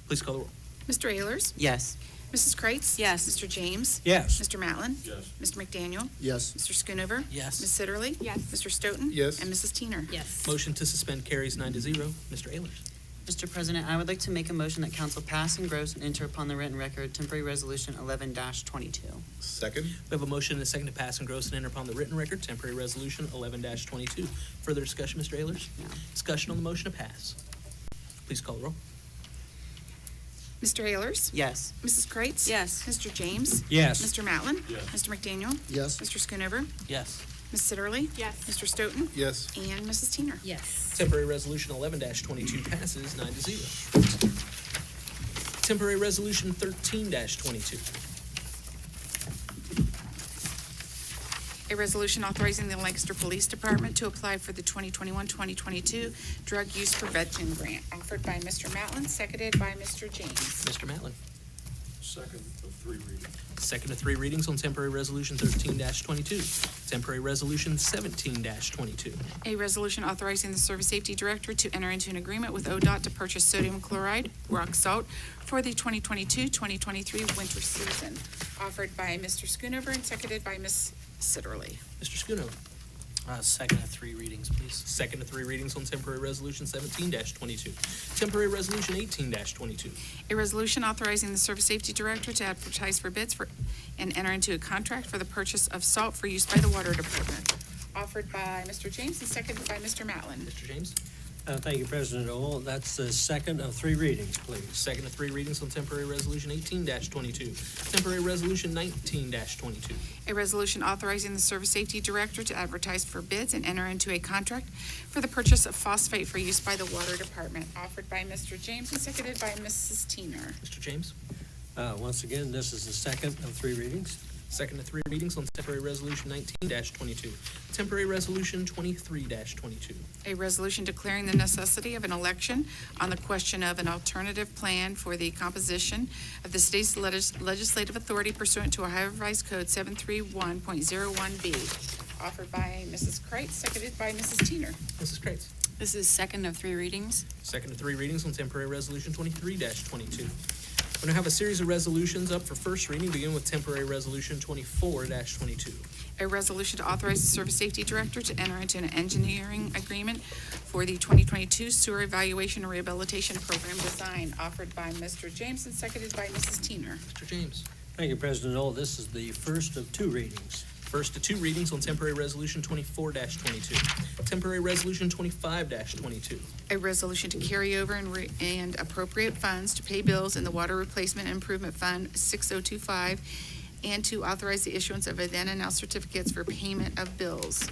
Please call the roll. Mr. Ayers? Yes. Mrs. Kreitz? Yes. Mr. James? Yes. Mr. Matlin? Yes. Mr. McDaniel? Yes. Mr. Schoonover? Yes. Ms. Sitterly? Yes. Mr. Stoughton? Yes. And Mrs. Teener? Yes. Motion to suspend carries 9-0. Mr. Ayers. Mr. President, I would like to make a motion that council pass, engross, and enter upon the written record temporary resolution 11-22. Second? We have a motion and a second to pass, engross, and enter upon the written record temporary resolution 11-22. Further discussion, Mr. Ayers? No. Discussion on the motion to pass. Please call the roll. Mr. Ayers? Yes. Mrs. Kreitz? Yes. Mr. James? Yes. Mr. Matlin? Yes. Mr. McDaniel? Yes. Mr. Schoonover? Yes. Ms. Sitterly? Yes. Mr. Stoughton? Yes. And Mrs. Teener. Yes. Temporary Resolution 11-22 passes 9-0. Temporary Resolution 13-22. A resolution authorizing the Lancaster Police Department to apply for the 2021-2022 Drug Use Prevention Grant, offered by Mr. Matlin, seconded by Mr. James. Mr. Matlin. Second of 3 readings. Second of 3 readings on Temporary Resolution 13-22. Temporary Resolution 17-22. A resolution authorizing the Service Safety Director to enter into an agreement with ODOT to purchase sodium chloride, rock salt, for the 2022-2023 winter season, offered by Mr. Schoonover and seconded by Ms. Sitterly. Mr. Schoonover. Second of 3 readings, please. Second of 3 readings on Temporary Resolution 17-22. Temporary Resolution 18-22. A resolution authorizing the Service Safety Director to advertise for bids for and enter into a contract for the purchase of salt for use by the Water Department, offered by Mr. James and seconded by Mr. Matlin. Mr. James. Thank you, President Owl. That's the second of 3 readings, please. Second of 3 readings on Temporary Resolution 18-22. Temporary Resolution 19-22. A resolution authorizing the Service Safety Director to advertise for bids and enter into a contract for the purchase of phosphate for use by the Water Department, offered by Mr. James and seconded by Mrs. Teener. Mr. James. Once again, this is the second of 3 readings. Second of 3 readings on Temporary Resolution 19-22. Temporary Resolution 23-22. A resolution declaring the necessity of an election on the question of an alternative plan for the composition of the state's legislative authority pursuant to Ohio Revised Code 731.01B, offered by Mrs. Kreitz, seconded by Mrs. Teener. Mrs. Kreitz. This is second of 3 readings. Second of 3 readings on Temporary Resolution 23-22. We're going to have a series of resolutions up for first reading, beginning with Temporary Resolution 24-22. A resolution to authorize the Service Safety Director to enter into an engineering agreement for the 2022 Sewer Evaluation and Rehabilitation Program design, offered by Mr. James and seconded by Mrs. Teener. Mr. James. Thank you, President Owl. This is the first of 2 readings. First of 2 readings on Temporary Resolution 24-22. Temporary Resolution 25-22. A resolution to carry over and appropriate funds to pay bills in the Water Replacement Improvement Fund 6025 and to authorize the issuance of a then and now certificates for payment of bills,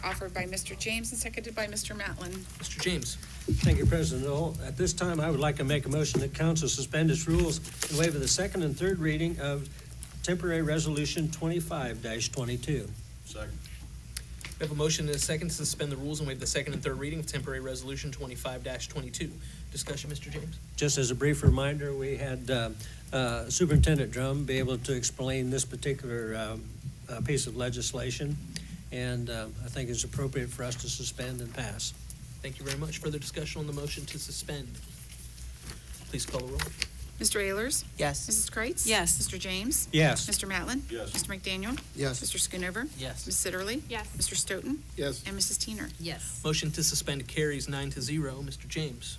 offered by Mr. James and seconded by Mr. Matlin. Mr. James. Thank you, President Owl. At this time, I would like to make a motion that council suspend its rules and waive the second and third reading of Temporary Resolution 25-22. Second. We have a motion and a second to suspend the rules and waive the second and third reading of Temporary Resolution 25-22. Discussion, Mr. James? Just as a brief reminder, we had Superintendent Drum be able to explain this particular piece of legislation, and I think it's appropriate for us to suspend and pass. Thank you very much. Further discussion on the motion to suspend. Please call the roll. Mr. Ayers? Yes. Mrs. Kreitz? Yes. Mr. James? Yes. Mr. Matlin? Yes. Mr. McDaniel? Yes. Mr. Schoonover? Yes. Ms. Sitterly? Yes. Mr. Stoughton? Yes. And Mrs. Teener. Yes. Motion to suspend carries 9-0. Mr. James.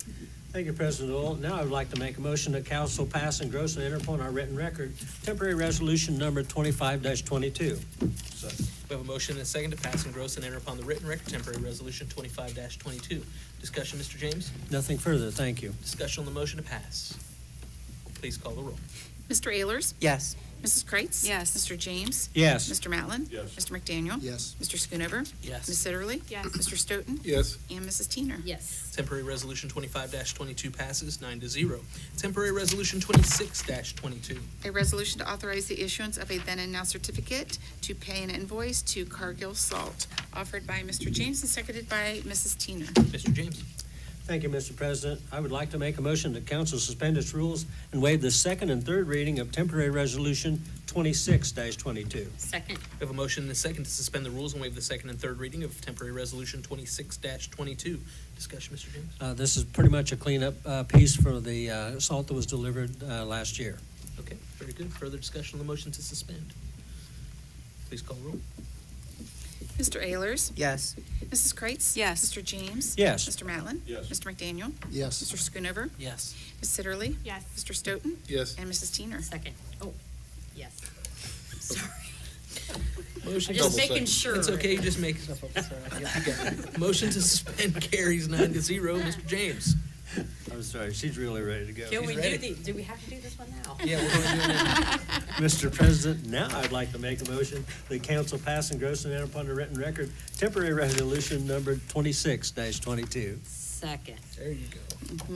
Thank you, President Owl. Now I would like to make a motion that council pass, engross, and enter upon our written record Temporary Resolution number 25-22. Second. We have a motion and a second to pass, engross, and enter upon the written record Temporary Resolution 25-22. Discussion, Mr. James? Nothing further, thank you. Discussion on the motion to pass. Please call the roll. Mr. Ayers? Yes. Mrs. Kreitz? Yes. Mr. James? Yes. Mr. Matlin? Yes. Mr. McDaniel? Yes. Mr. Schoonover? Yes. Ms. Sitterly? Yes. Mr. Stoughton? Yes. And Mrs. Teener. Yes. Temporary Resolution 25-22 passes 9-0. Temporary Resolution 26-22. A resolution to authorize the issuance of a then and now certificate to pay an invoice to Cargill Salt, offered by Mr. James and seconded by Mrs. Teener. Mr. James. Thank you, Mr. President. I would like to make a motion that council suspend its rules and waive the second and third reading of Temporary Resolution 26-22. Second. We have a motion and a second to suspend the rules and waive the second and third reading of Temporary Resolution 26-22. Discussion, Mr. James? This is pretty much a cleanup piece for the salt that was delivered last year. Okay, very good. Further discussion on the motion to suspend. Please call the roll. Mr. Ayers? Yes. Mrs. Kreitz? Yes. Mr. James? Yes. Mr. Matlin? Yes. Mr. McDaniel? Yes. Mr. Schoonover? Yes. Ms. Sitterly? Yes. Mr. Stoughton? Yes. And Mrs. Teener. Second. Oh, yes. Sorry. Motion Just to- making sure. It's okay, you just make stuff up. It's all right. Yep, you got it. Motion to suspend carries 9-0. Mr. James. I'm sorry, she's really ready to go. Can we ready. do we have to do this one now? Yeah, we're going to do it now. Mr. President, now I'd like to make a motion that council pass and gross and enter upon the written record temporary resolution number 26-22. Second. There you go.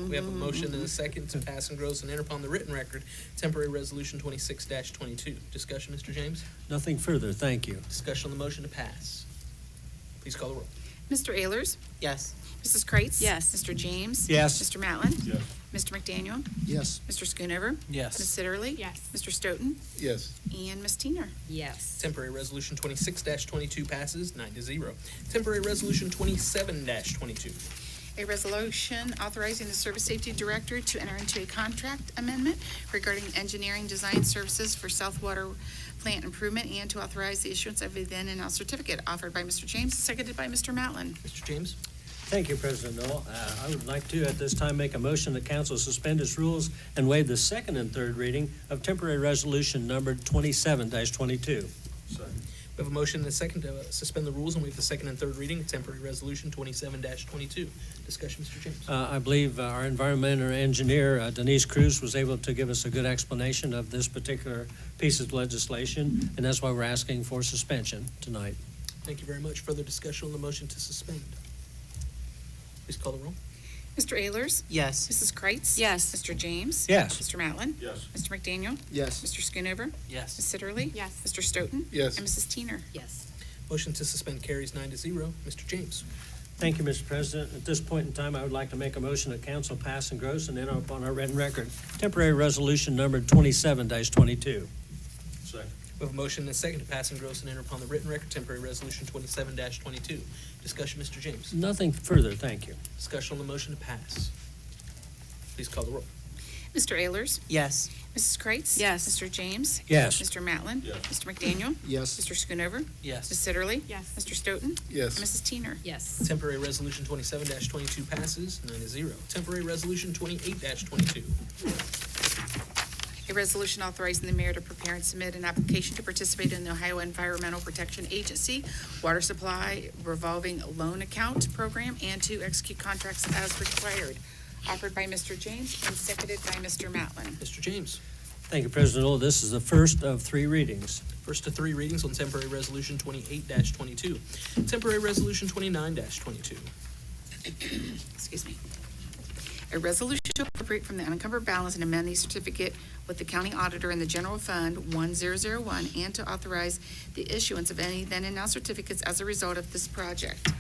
We have a motion and a second to pass and gross and enter upon the written record temporary resolution 26-22. Discussion, Mr. James? Nothing further, thank you. Discussion on the motion to pass. Please call the roll. Mr. Ayers? Yes. Mrs. Kreitz? Yes. Mr. James? Yes. Mr. Matlin? Yes. Mr. McDaniel? Yes. Mr. Schoonover? Ms. Yes. Sitterly? Yes. Mr. Stoughton? Yes. And Ms. Teener? Yes. Temporary resolution 26-22 passes 9-0. Temporary resolution 27-22. A resolution authorizing the Service Safety Director to enter into a contract amendment regarding engineering design services for South Water Plant Improvement and to authorize the issuance of a then and now certificate offered by Mr. James, seconded by Mr. Matlin. Mr. James? Thank you, President Knoll. I would like to, at this time, make a motion that council suspend its rules and waive the second and third reading of temporary resolution numbered 27-22. We have a motion and a second to suspend the rules and waive the second and third reading of temporary resolution 27-22. Discussion, Mr. James? I believe our environmental engineer, Denise Cruz, was able to give us a good explanation of this particular piece of legislation, and that's why we're asking for suspension tonight. Thank you very much. Further discussion on the motion to suspend. Please call the roll. Mr. Ayers? Yes. Mrs. Kreitz? Yes. Mr. James? Yes. Mr. Matlin? Yes. Mr. McDaniel? Yes. Mr. Schoonover? Yes. Ms. Sitterly? Yes. Mr. Stoughton? Yes. And Mrs. Teener? Yes. Motion to suspend carries 9-0. Mr. James? Thank you, Mr. President. At this point in time, I would like to make a motion that council pass and gross and enter upon our written record temporary resolution numbered 27-22. Second. We have a motion and a second to pass and gross and enter upon the written record temporary resolution 27-22. Discussion, Mr. James? Nothing further, thank you. Discussion on the motion to pass. Please call the roll. Mr. Ayers? Yes. Mrs. Kreitz? Yes. Mr. James? Yes. Mr. Matlin? Yes. Mr. McDaniel? Yes. Mr. Schoonover? Yes. Ms. Sitterly? Yes. Mr. Stoughton? Yes. And Mrs. Teener? Yes. Temporary resolution 27-22 passes 9-0. Temporary resolution 28-22. A resolution authorizing the mayor to prepare and submit an application to participate in the Ohio Environmental Protection Agency Water Supply Revolving Loan Account Program and to execute contracts as required. Offered by Mr. James and seconded by Mr. Matlin. Mr. James? Thank you, President Knoll. This is the first of three readings. First of three readings on temporary resolution 28-22. Temporary resolution 29-22. Excuse me. A resolution to appropriate from the unencumbered balance and amend the certificate with the county auditor in the general fund 1001 and to authorize the issuance of any then and now certificates as a result of this project,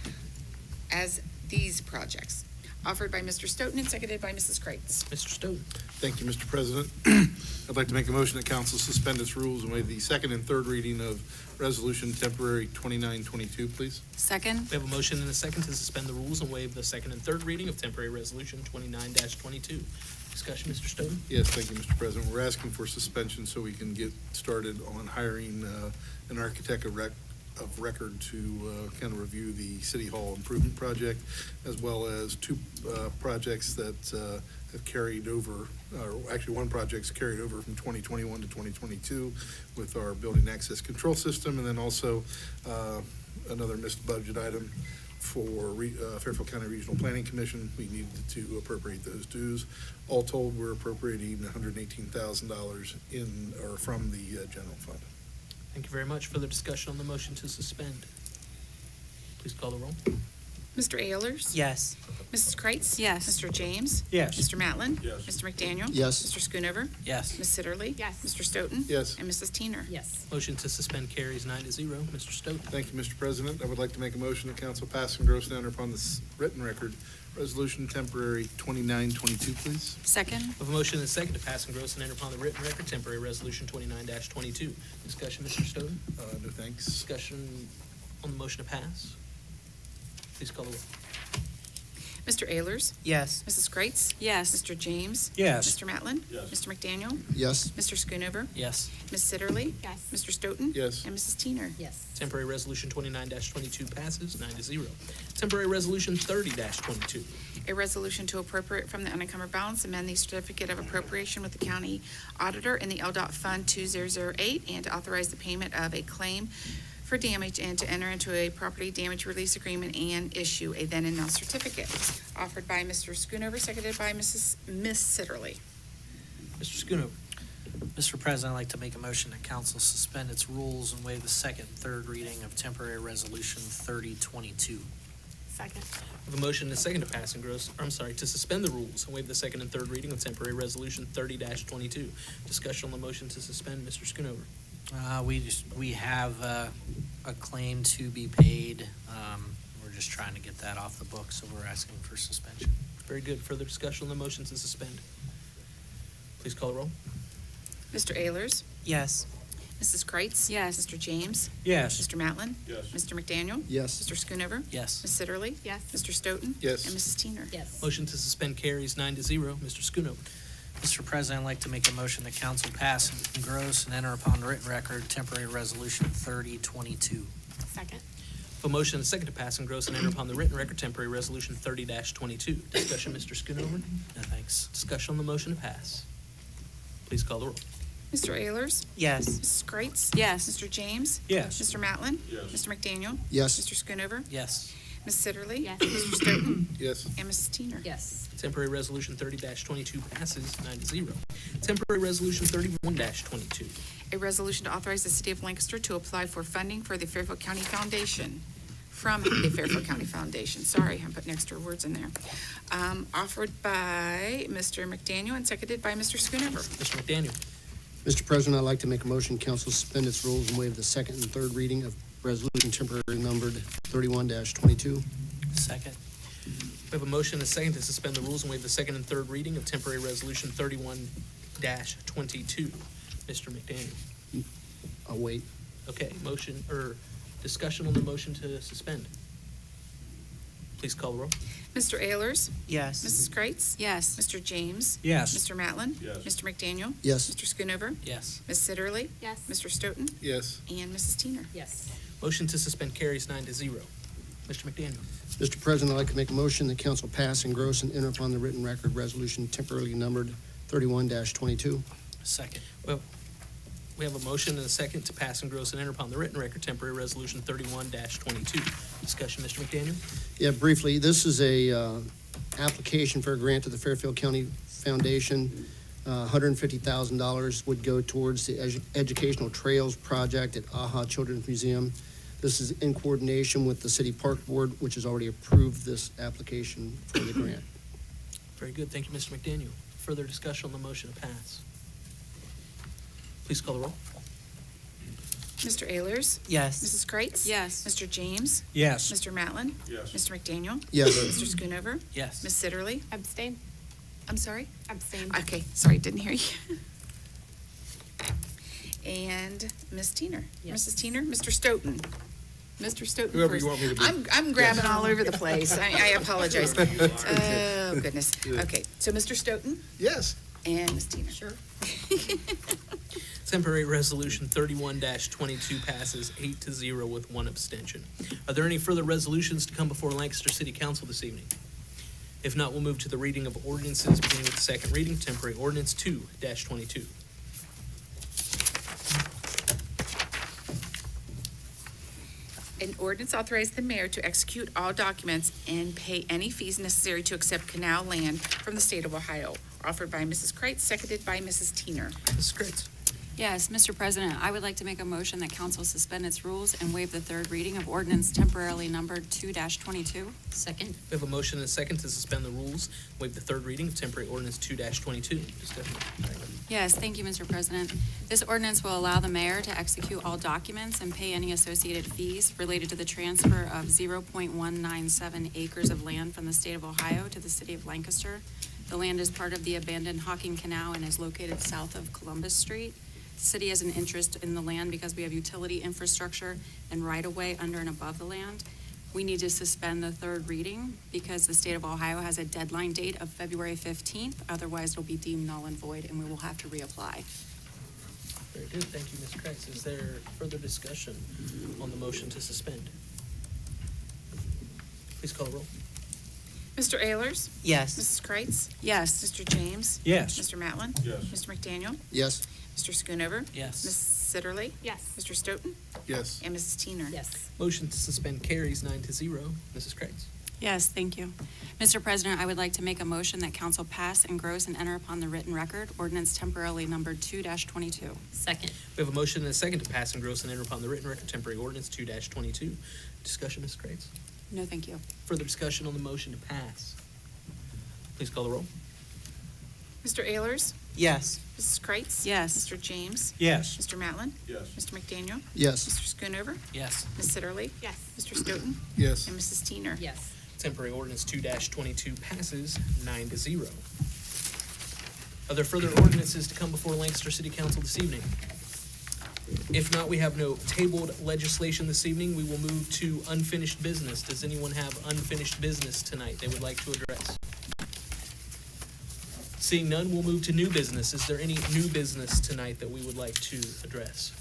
as these projects. Offered by Mr. Stoughton and seconded by Mrs. Kreitz. Mr. Stoughton? Thank you, Mr. President. I'd like to make a motion that council suspend its rules and waive the second and third reading of resolution temporary 29-22, please. Second? We have a motion and a second to suspend the rules and waive the second and third reading of temporary resolution 29-22. Discussion, Mr. Stoughton? Yes, thank you, Mr. President. We're asking for suspension so we can get started on hiring an architect of record to kind of review the City Hall improvement project, as well as two projects that have carried over, or actually one project's carried over from 2021 to 2022 with our building access control system, and then also another missed budget item for Fairfield County Regional Planning Commission. We needed to appropriate those dues. All told, we're appropriating $118,000 in, or from the general fund. Thank you very much. Further discussion on the motion to suspend. Please call the roll. Mr. Ayers? Yes. Mrs. Kreitz? Yes. Mr. James? Yes. Mr. Matlin? Yes. Mr. McDaniel? Yes. Mr. Schoonover? Yes. Ms. Sitterly? Yes. Mr. Stoughton? Yes. And Mrs. Teener? Yes. Motion to suspend carries 9-0. Mr. Stoughton? Thank you, Mr. President. I would like to make a motion that council pass and gross and enter upon this written record, resolution temporary 29-22, please. Second? We have a motion and a second to pass and gross and enter upon the written record temporary resolution 29-22. Discussion, Mr. Stoughton? No thanks. Discussion on the motion to pass. Please call the roll. Mr. Ayers? Yes. Mrs. Kreitz? Yes. Mr. James? Yes. Mr. Matlin? Yes. Mr. McDaniel? Yes. Mr. Schoonover? Yes. Ms. Sitterly? Yes. Mr. Stoughton? Yes. And Mrs. Teener? Yes. Temporary resolution 29-22 passes 9-0. Temporary resolution 30-22. A resolution to appropriate from the unencumbered balance, amend the certificate of appropriation with the county auditor in the LDOT Fund 2008, and to authorize the payment of a claim for damage and to enter into a property damage release agreement and issue a then and now certificate. Offered by Mr. Schoonover, seconded by Miss Sitterly. Mr. Schoonover. Mr. President, I'd like to make a motion that council suspend its rules and waive the second, third reading of temporary resolution 3022. Second. We have a motion and a second to pass and to suspend the rules and waive the second and third reading of temporary resolution 30-22. Discussion on the motion to suspend, Mr. Schoonover. We have a claim to be paid. We're just trying to get that off the books, so we're asking for suspension. Very good. Further discussion on the motion to suspend. Please call the roll. Mr. Ayers, Yes. Mrs. Kreitz. Yes. Mr. James, Yes. Mr. Matlin. Yes. Mr. McDaniel. Yes. Mr. Schoonover. Yes. Ms. Sitterly. Yes. Mr. Stoughton. Yes. And Mrs. Teener. Yes. Motion to suspend carries 9-0. Mr. Schoonover. Mr. President, I'd like to make a motion that council pass and engross and enter upon written record temporary resolution 3022. Second. A motion and a second to pass, engross, and enter upon the written record temporary resolution 30-22. Discussion, Mr. Schoonover. No, thanks. Discussion on the motion to pass. Please call the roll. Mr. Ayers, Yes. Mrs. Kreitz. Yes. Mr. James. Yes. Mr. Matlin. Yes. Mr. McDaniel. Yes. Mr. Schoonover. Yes. Ms. Sitterly. Yes. Mr. Stoughton. Yes. And Mrs. Teener. Yes. Temporary resolution 30-22 passes 9-0. Temporary resolution 31-22. A resolution to authorize the City of Lancaster to apply for funding for the Fairfield County Foundation, from the Fairfield County Foundation. Sorry, I'm putting extra words in there. Offered by Mr. McDaniel and seconded by Mr. Schoonover. Mr. McDaniel. Mr. President, I'd like to make a motion, council suspend its rules and waive the second and third reading of resolution temporary numbered 31-22. Second. We have a motion and a second to suspend the rules and waive the second and third reading of temporary resolution 31-22. Mr. McDaniel. I'll wait. Okay, motion or discussion on the motion to suspend. Please call the roll. Mr. Ayers, Yes. Mrs. Kreitz. Yes. Mr. James. Yes. Mr. Matlin. Yes. Mr. McDaniel. Yes. Mr. Schoonover. Yes. Ms. Sitterly. Yes. Mr. Stoughton. Yes. And Mrs. Teener. Yes. Motion to suspend carries 9-0. Mr. McDaniel. Mr. President, I'd like to make a motion that council pass, engross, and enter upon the written record resolution temporarily numbered 31-22. Second. We have a motion and a second to pass, engross, and enter upon the written record temporary resolution 31-22. Discussion, Mr. McDaniel. Yeah, briefly, this is a application for a grant to the Fairfield County Foundation. $150,000 would go towards the educational trails project at AHA Children's Museum. This is in coordination with the City Park Board, which has already approved this application for the grant. Very good. Thank you, Mr. McDaniel. Further discussion on the motion to pass. Please call the roll. Mr. Ayers, Yes. Mrs. Kreitz. Yes. Mr. James. Yes. Mr. Matlin. Yes. Mr. McDaniel. Yes. Mr. Schoonover. Yes. Ms. Sitterly. Abstain. I'm sorry? Abstain. Okay, sorry, didn't hear you. And Ms. Teener. Yes. Mrs. Teener, Mr. Stoughton. Mr. Stoughton Whoever first. you want me to be. I'm grabbing all over the place. I apologize. Oh, goodness. Okay, so Mr. Stoughton Yes. and Ms. Teener. Sure. Temporary resolution 31-22 passes 8-0 with one abstention. Are there any further resolutions to come before Lancaster City Council this evening? If not, we'll move to the reading of ordinances, beginning with the second reading, temporary ordinance 2-22. An ordinance authorized the mayor to execute all documents and pay any fees necessary to accept canal land from the state of Ohio. Offered by Mrs. Kreitz, seconded by Mrs. Teener. Mrs. Kreitz. Yes, Mr. President, I would like to make a motion that council suspend its rules and waive the third reading of ordinance temporarily numbered 2-22. Second. We have a motion and a second to suspend the rules, waive the third reading of temporary ordinance 2-22. Discussion. Yes, thank you, Mr. President. This ordinance will allow the mayor to execute all documents and pay any associated fees related to the transfer of 0.197 acres of land from the state of Ohio to the city of Lancaster. The land is part of the abandoned Hawking Canal and is located south of Columbus Street. The city has an interest in the land because we have utility infrastructure and right-of-way under and above the land. We need to suspend the third reading because the state of Ohio has a deadline date of February 15th. Otherwise, it'll be deemed null and void, and we will have to reapply. Very good. Thank you, Ms. Kreitz. Is there further discussion on the motion to suspend? Please call the roll. Mr. Ayers, Yes. Mrs. Kreitz, Yes. Mr. James. Yes. Mr. Matlin. Yes. Mr. McDaniel. Yes. Mr. Schoonover. Yes. Ms. Sitterly? Yes. Mr. Stoughton? Yes. And Mrs. Teener? Yes. Motion to suspend carries 9-0. Mrs. Kreitz. Yes, thank you. Mr. President, I would like to make a motion that council pass, engross, and enter upon the written record ordinance temporarily numbered 2-22. Second. We have a motion and a second to pass, engross, and enter upon the written record temporary ordinance 2-22. Discussion, Mrs. Kreitz. No, thank you. Further discussion on the motion to pass. Please call the roll. Mr. Ayers? Yes. Mrs. Kreitz? Yes. Mr. James? Yes. Mr. Matlin? Yes. Mr. McDaniel? Yes. Mr. Schoonover? Yes. Ms. Sitterly? Yes. Mr. Stoughton? Yes. And Mrs. Teener? Yes. Temporary ordinance 2-22 passes 9-0. Are there further ordinances to come before Lancaster City Council this evening? If not, we have no tabled legislation this evening. We will move to unfinished business. Does anyone have unfinished business tonight they would like to address? Seeing none, we'll move to new business. Is there any new business tonight that we would like to address?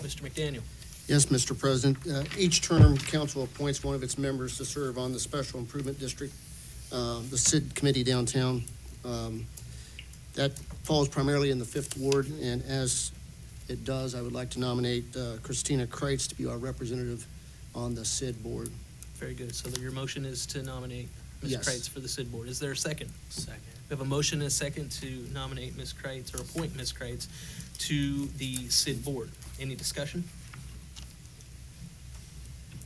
Mr. McDaniel. Yes, Mr. President. Each term, council appoints one of its members to serve on the Special Improvement District, the SID Committee downtown. That falls primarily in the 5th Ward, and as it does, I would like to nominate Christina Kreitz to be our representative on the SID Board. Very good. So your motion is to nominate Ms. Yes. Kreitz for the SID Board. Is there a second? Second. We have a motion and a second to nominate Ms. Kreitz, or appoint Ms. Kreitz to the SID Board. Any discussion?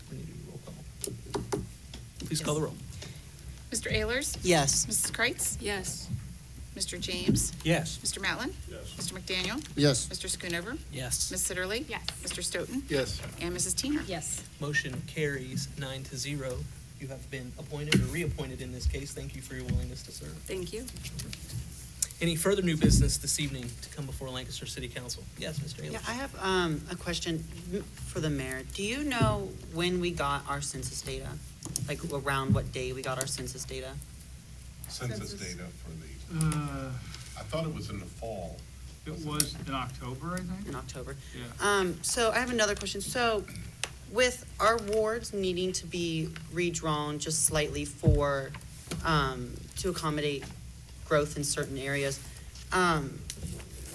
We need to do a roll call. Please call the roll. Mr. Ayers? Yes. Mrs. Kreitz? Yes. Mr. James? Yes. Mr. Matlin? Yes. Mr. McDaniel? Yes. Mr. Schoonover? Yes. Ms. Sitterly? Yes. Mr. Stoughton? Yes. And Mrs. Teener? Yes. Motion carries 9-0. You have been appointed or reappointed in this case. Thank you for your willingness to serve. Thank you. Any further new business this evening to come before Lancaster City Council? Yes, Mr. Ayers. Yeah, I have a question for the mayor. Do you know when we got our census data? Like around what day we got our census data? Census data for the, I thought it was in the fall. It was in October, I think. In October. Yeah. So I have another question. So with our wards needing to be redrawn just slightly for, to accommodate growth in certain areas,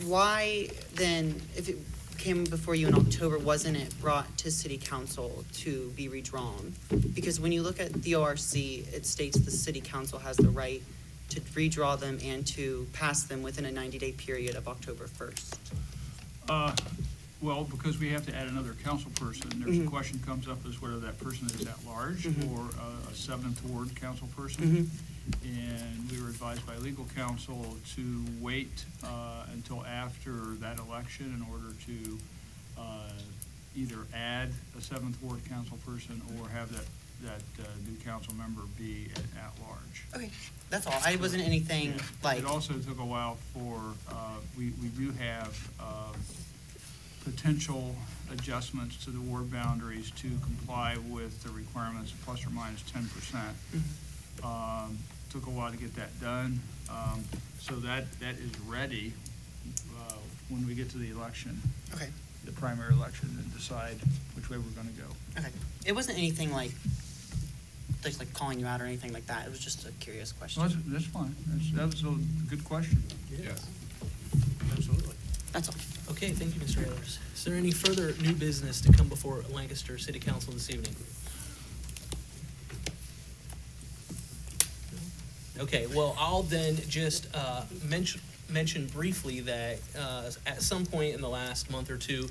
why then, if it came before you in October, wasn't it brought to city council to be redrawn? Because when you look at the ORC, it states the city council has the right to redraw them and to pass them within a 90-day period of October 1st. Well, because we have to add another council person, there's a question comes up as whether that person is at large or a 7th Ward council person. And we were advised by legal counsel to wait until after that election in order to either add a 7th Ward council person or have that new council member be at large. Okay, that's all. I wasn't anything Yeah. like. It also took a while for, we do have potential adjustments to the ward boundaries to comply with the requirements of plus or minus 10%. Took a while to get that done. So that is ready when we get to the election. Okay. The primary election, and decide which way we're gonna go. Okay. It wasn't anything like calling you out or anything like that. It was just a curious question. Well, that's fine. That was a good question. Yes. Absolutely. That's all. Okay, thank you, Mr. Ayers. Is there any further new business to come before Lancaster City Council this evening? Okay, well, I'll then just mention briefly that at some point in the last month or two,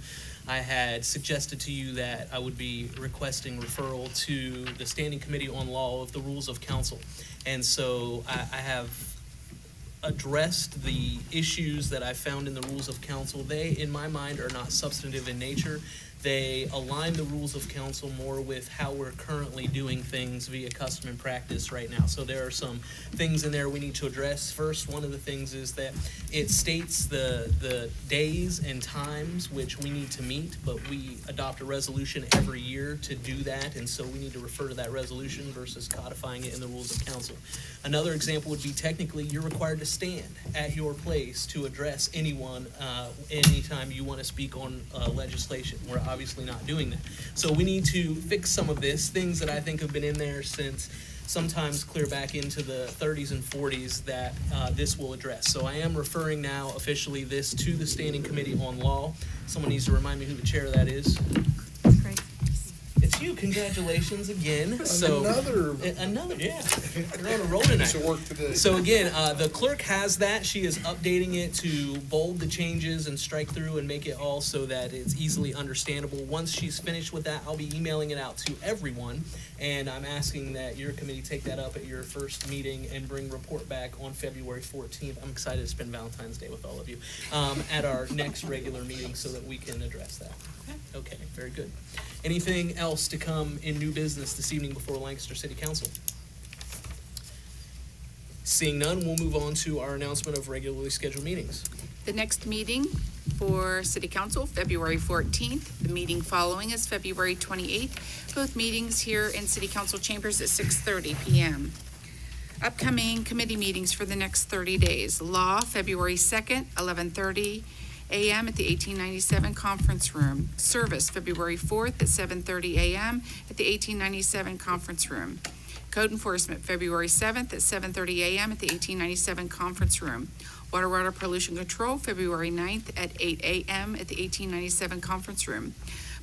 I had suggested to you that I would be requesting referral to the Standing Committee on Law of the Rules of Council. And so I have addressed the issues that I found in the Rules of Council. They, in my mind, are not substantive in nature. They align the Rules of Council more with how we're currently doing things via custom and practice right now. So there are some things in there we need to address. First, one of the things is that it states the days and times which we need to meet, but we adopt a resolution every year to do that, and so we need to refer to that resolution versus codifying it in the Rules of Council. Another example would be technically you're required to stand at your place to address anyone anytime you want to speak on legislation. We're obviously not doing that. So we need to fix some of this, things that I think have been in there since sometimes clear back into the 30s and 40s that this will address. So I am referring now officially this to the Standing Committee on Law. Someone needs to remind me who the chair of that is. It's you. Congratulations again. So another, yeah. You're on a roll tonight. So again, the clerk has that. She is updating it to bold the changes and strike through and make it all so that it's easily understandable. Once she's finished with that, I'll be emailing it out to everyone, and I'm asking that your committee take that up at your first meeting and bring report back on February 14th. I'm excited to spend Valentine's Day with all of you at our next regular meeting so that we can address that. Okay, very good. Anything else to come in new business this evening before Lancaster City Council? Seeing none, we'll move on to our announcement of regularly scheduled meetings. The next meeting for City Council, February 14th. The meeting following is February 28th. Both meetings here in City Council chambers at 6:30 p.m. Upcoming committee meetings for the next 30 days. Law, February 2nd, 11:30 a.m. at the 1897 Conference Room. Service, February 4th at 7:30 a.m. at the 1897 Conference Room. Code Enforcement, February 7th at 7:30 a.m. at the 1897 Conference Room. Water Pollution Control, February 9th at 8 a.m. at the 1897 Conference Room.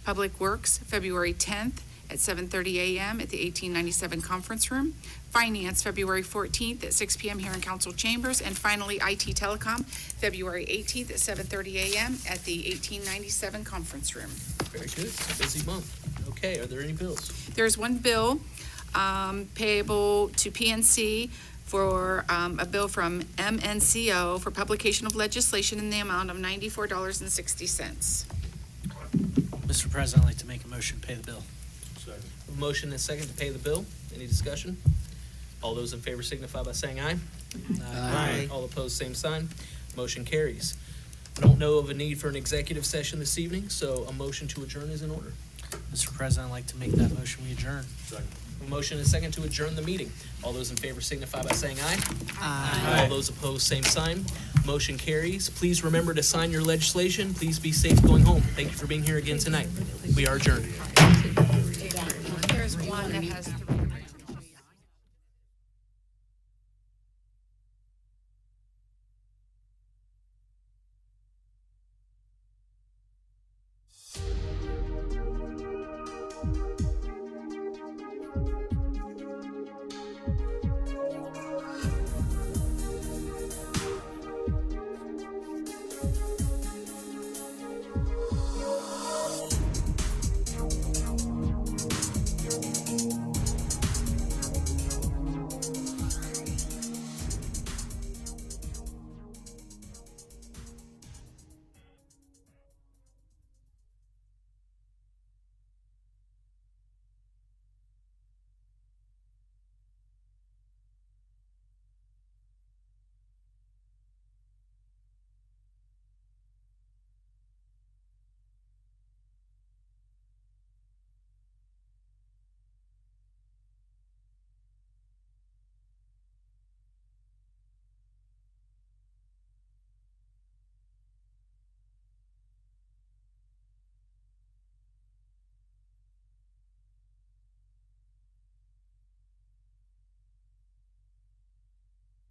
Public Works, February 10th at 7:30 a.m. at the 1897 Conference Room. Finance, February 14th at 6 p.m. here in Council Chambers. And finally, IT Telecom, February 18th at 7:30 a.m. at the 1897 Conference Room. Very good. It's a busy month. Okay, are there any bills? There's one bill payable to PNC for a bill from MNCO for publication of legislation in the amount of $94.60. Mr. President, I'd like to make a motion to pay the bill. A motion and a second to pay the bill. Any discussion? All those in favor signify by saying aye. Aye. All opposed, same sign. Motion carries. I don't know of a need for an executive session this evening, so a motion to adjourn is in order. Mr. President, I'd like to make that motion. We adjourn. A motion and a second to adjourn the meeting. All those in favor signify by saying aye. Aye. All those opposed, same sign. Motion carries. Please remember to sign your legislation. Please be safe going home. Thank you for being here again tonight. We are adjourned. There's one that has